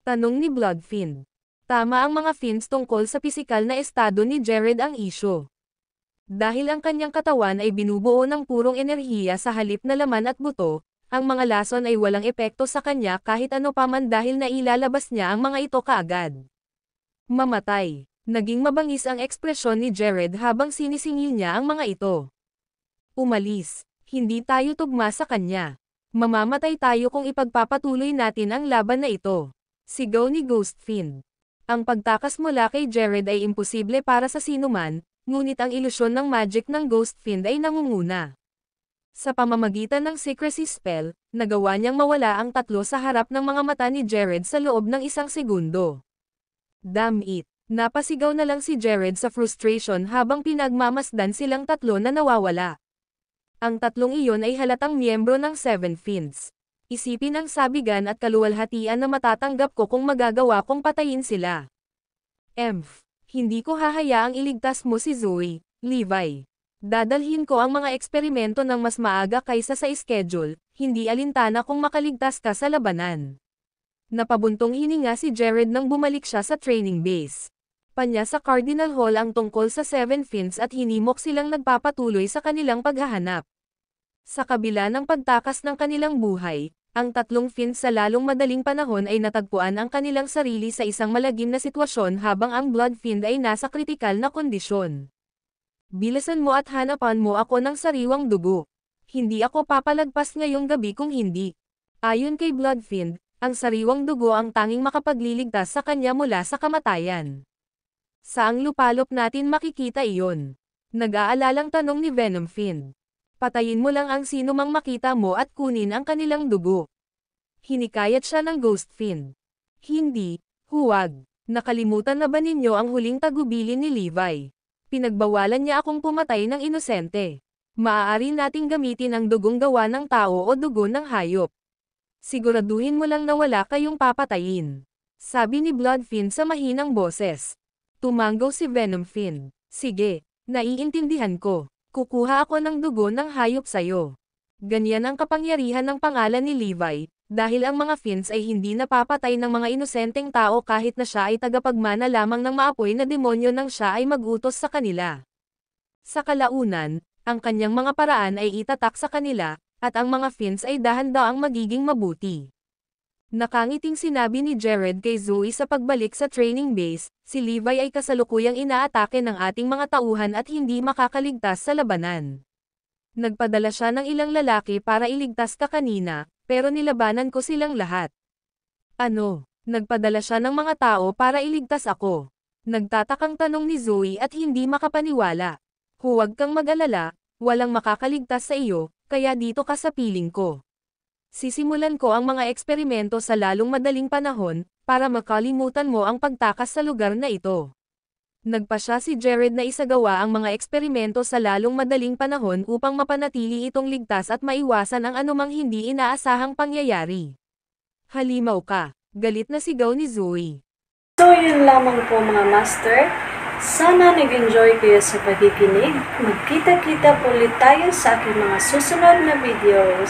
Tanong ni Blood Fiend. Tama ang mga Fiends tungkol sa pisikal na estado ni Jared ang isyo. Dahil ang kanyang katawan ay binubuo ng purong enerhiya sa halip na laman at buto, ang mga lason ay walang epekto sa kanya kahit ano pa man dahil nailalabas niya ang mga ito kaagad. Mamatay. Naging mabangis ang ekspresyon ni Jared habang sinisingil niya ang mga ito. Umalis. Hindi tayo tugma sa kanya. Mamamatay tayo kung ipagpapatuloy natin ang laban na ito. Sigaw ni Ghost Fiend. Ang pagtakas mula kay Jared ay imposible para sa sinuman, ngunit ang ilusyon ng magic ng Ghost Fiend ay nangunguna. Sa pamamagitan ng secrecy spell, nagawa niyang mawala ang tatlo sa harap ng mga mata ni Jared sa loob ng 1 segundo. Damn it! Napasigaw na lang si Jared sa frustration habang pinagmamasdan silang tatlo na nawawala. Ang tatlong iyon ay halatang miyembro ng Seven Fiends. Isipin ang sabigan at kaluwalhatian na matatanggap ko kung magagawa kong patayin sila. Hindi ko hahayaang iligtas mo si Zoe, Levi. Dadalhin ko ang mga eksperimento ng mas maaga kaysa sa schedule, hindi alintana kung makaligtas ka sa labanan. Napabuntong hininga si Jared nang bumalik siya sa training base. Panya sa Cardinal Hall ang tungkol sa Seven Fiends at hinimok silang nagpapatuloy sa kanilang paghahanap. Sa kabila ng pagtakas ng kanilang buhay, ang tatlong Fiends sa lalong madaling panahon ay natagpuan ang kanilang sarili sa isang malagim na sitwasyon habang ang Blood Fiend ay nasa kritikal na kondisyon. Bilisan mo at hanapan mo ako ng sariwang dugo. Hindi ako papalagpas ngayong gabi kung hindi. Ayon kay Blood Fiend, ang sariwang dugo ang tanging makapagliligtas sa kanya mula sa kamatayan. Saang lupalop natin makikita iyon? Nag-aalalang tanong ni Venom Fiend. Patayin mo lang ang sino mang makita mo at kunin ang kanilang dugo. Hinikayat siya ng Ghost Fiend. Hindi, huwag. Nakalimutan na ba ninyo ang huling tagubilin ni Levi? Pinagbawalan niya akong pumatay ng inosente. Maaari nating gamitin ang dugong gawa ng tao o dugo ng hayop. Siguraduhin mo lang na wala kayong papatayin. Sabi ni Blood Fiend sa mahinang boses. Tumanggaw si Venom Fiend. Sige, naiintindihan ko. Kukuha ako ng dugo ng hayop sayo. Ganyan ang kapangyarihan ng pangalan ni Levi, dahil ang mga Fiends ay hindi napapatay ng mga inosenteng tao kahit na siya ay tagapagmana lamang ng maapoy na demonyo nang siya ay mag-utos sa kanila. Sa kalaunan, ang kanyang mga paraan ay itatak sa kanila, at ang mga Fiends ay dahan-daang magiging mabuti. Nakangiting sinabi ni Jared kay Zoe sa pagbalik sa training base, si Levi ay kasalukuyang inaatake ng ating mga tauhan at hindi makakaligtas sa labanan. Nagpadala siya ng ilang lalaki para iligtas ka kanina, pero nilabanan ko silang lahat. Ano? Nagpadala siya ng mga tao para iligtas ako? Nagtatakang tanong ni Zoe at hindi makapaniwala. Huwag kang mag-alala, walang makakaligtas sa iyo, kaya dito ka sa piling ko. Sisimulan ko ang mga eksperimento sa lalong madaling panahon, para makalimutan mo ang pagtakas sa lugar na ito. Nagpasya si Jared na isagawa ang mga eksperimento sa lalong madaling panahon upang mapanatili itong ligtas at maiwasan ang anumang hindi inaasahang pangyayari. Halimaw ka, galit na sigaw ni Zoe. So yun lamang po mga master. Sana nag-enjoy kayo sa pakikinig. Magkita-kita po ulit tayo sa aking mga susunod na videos.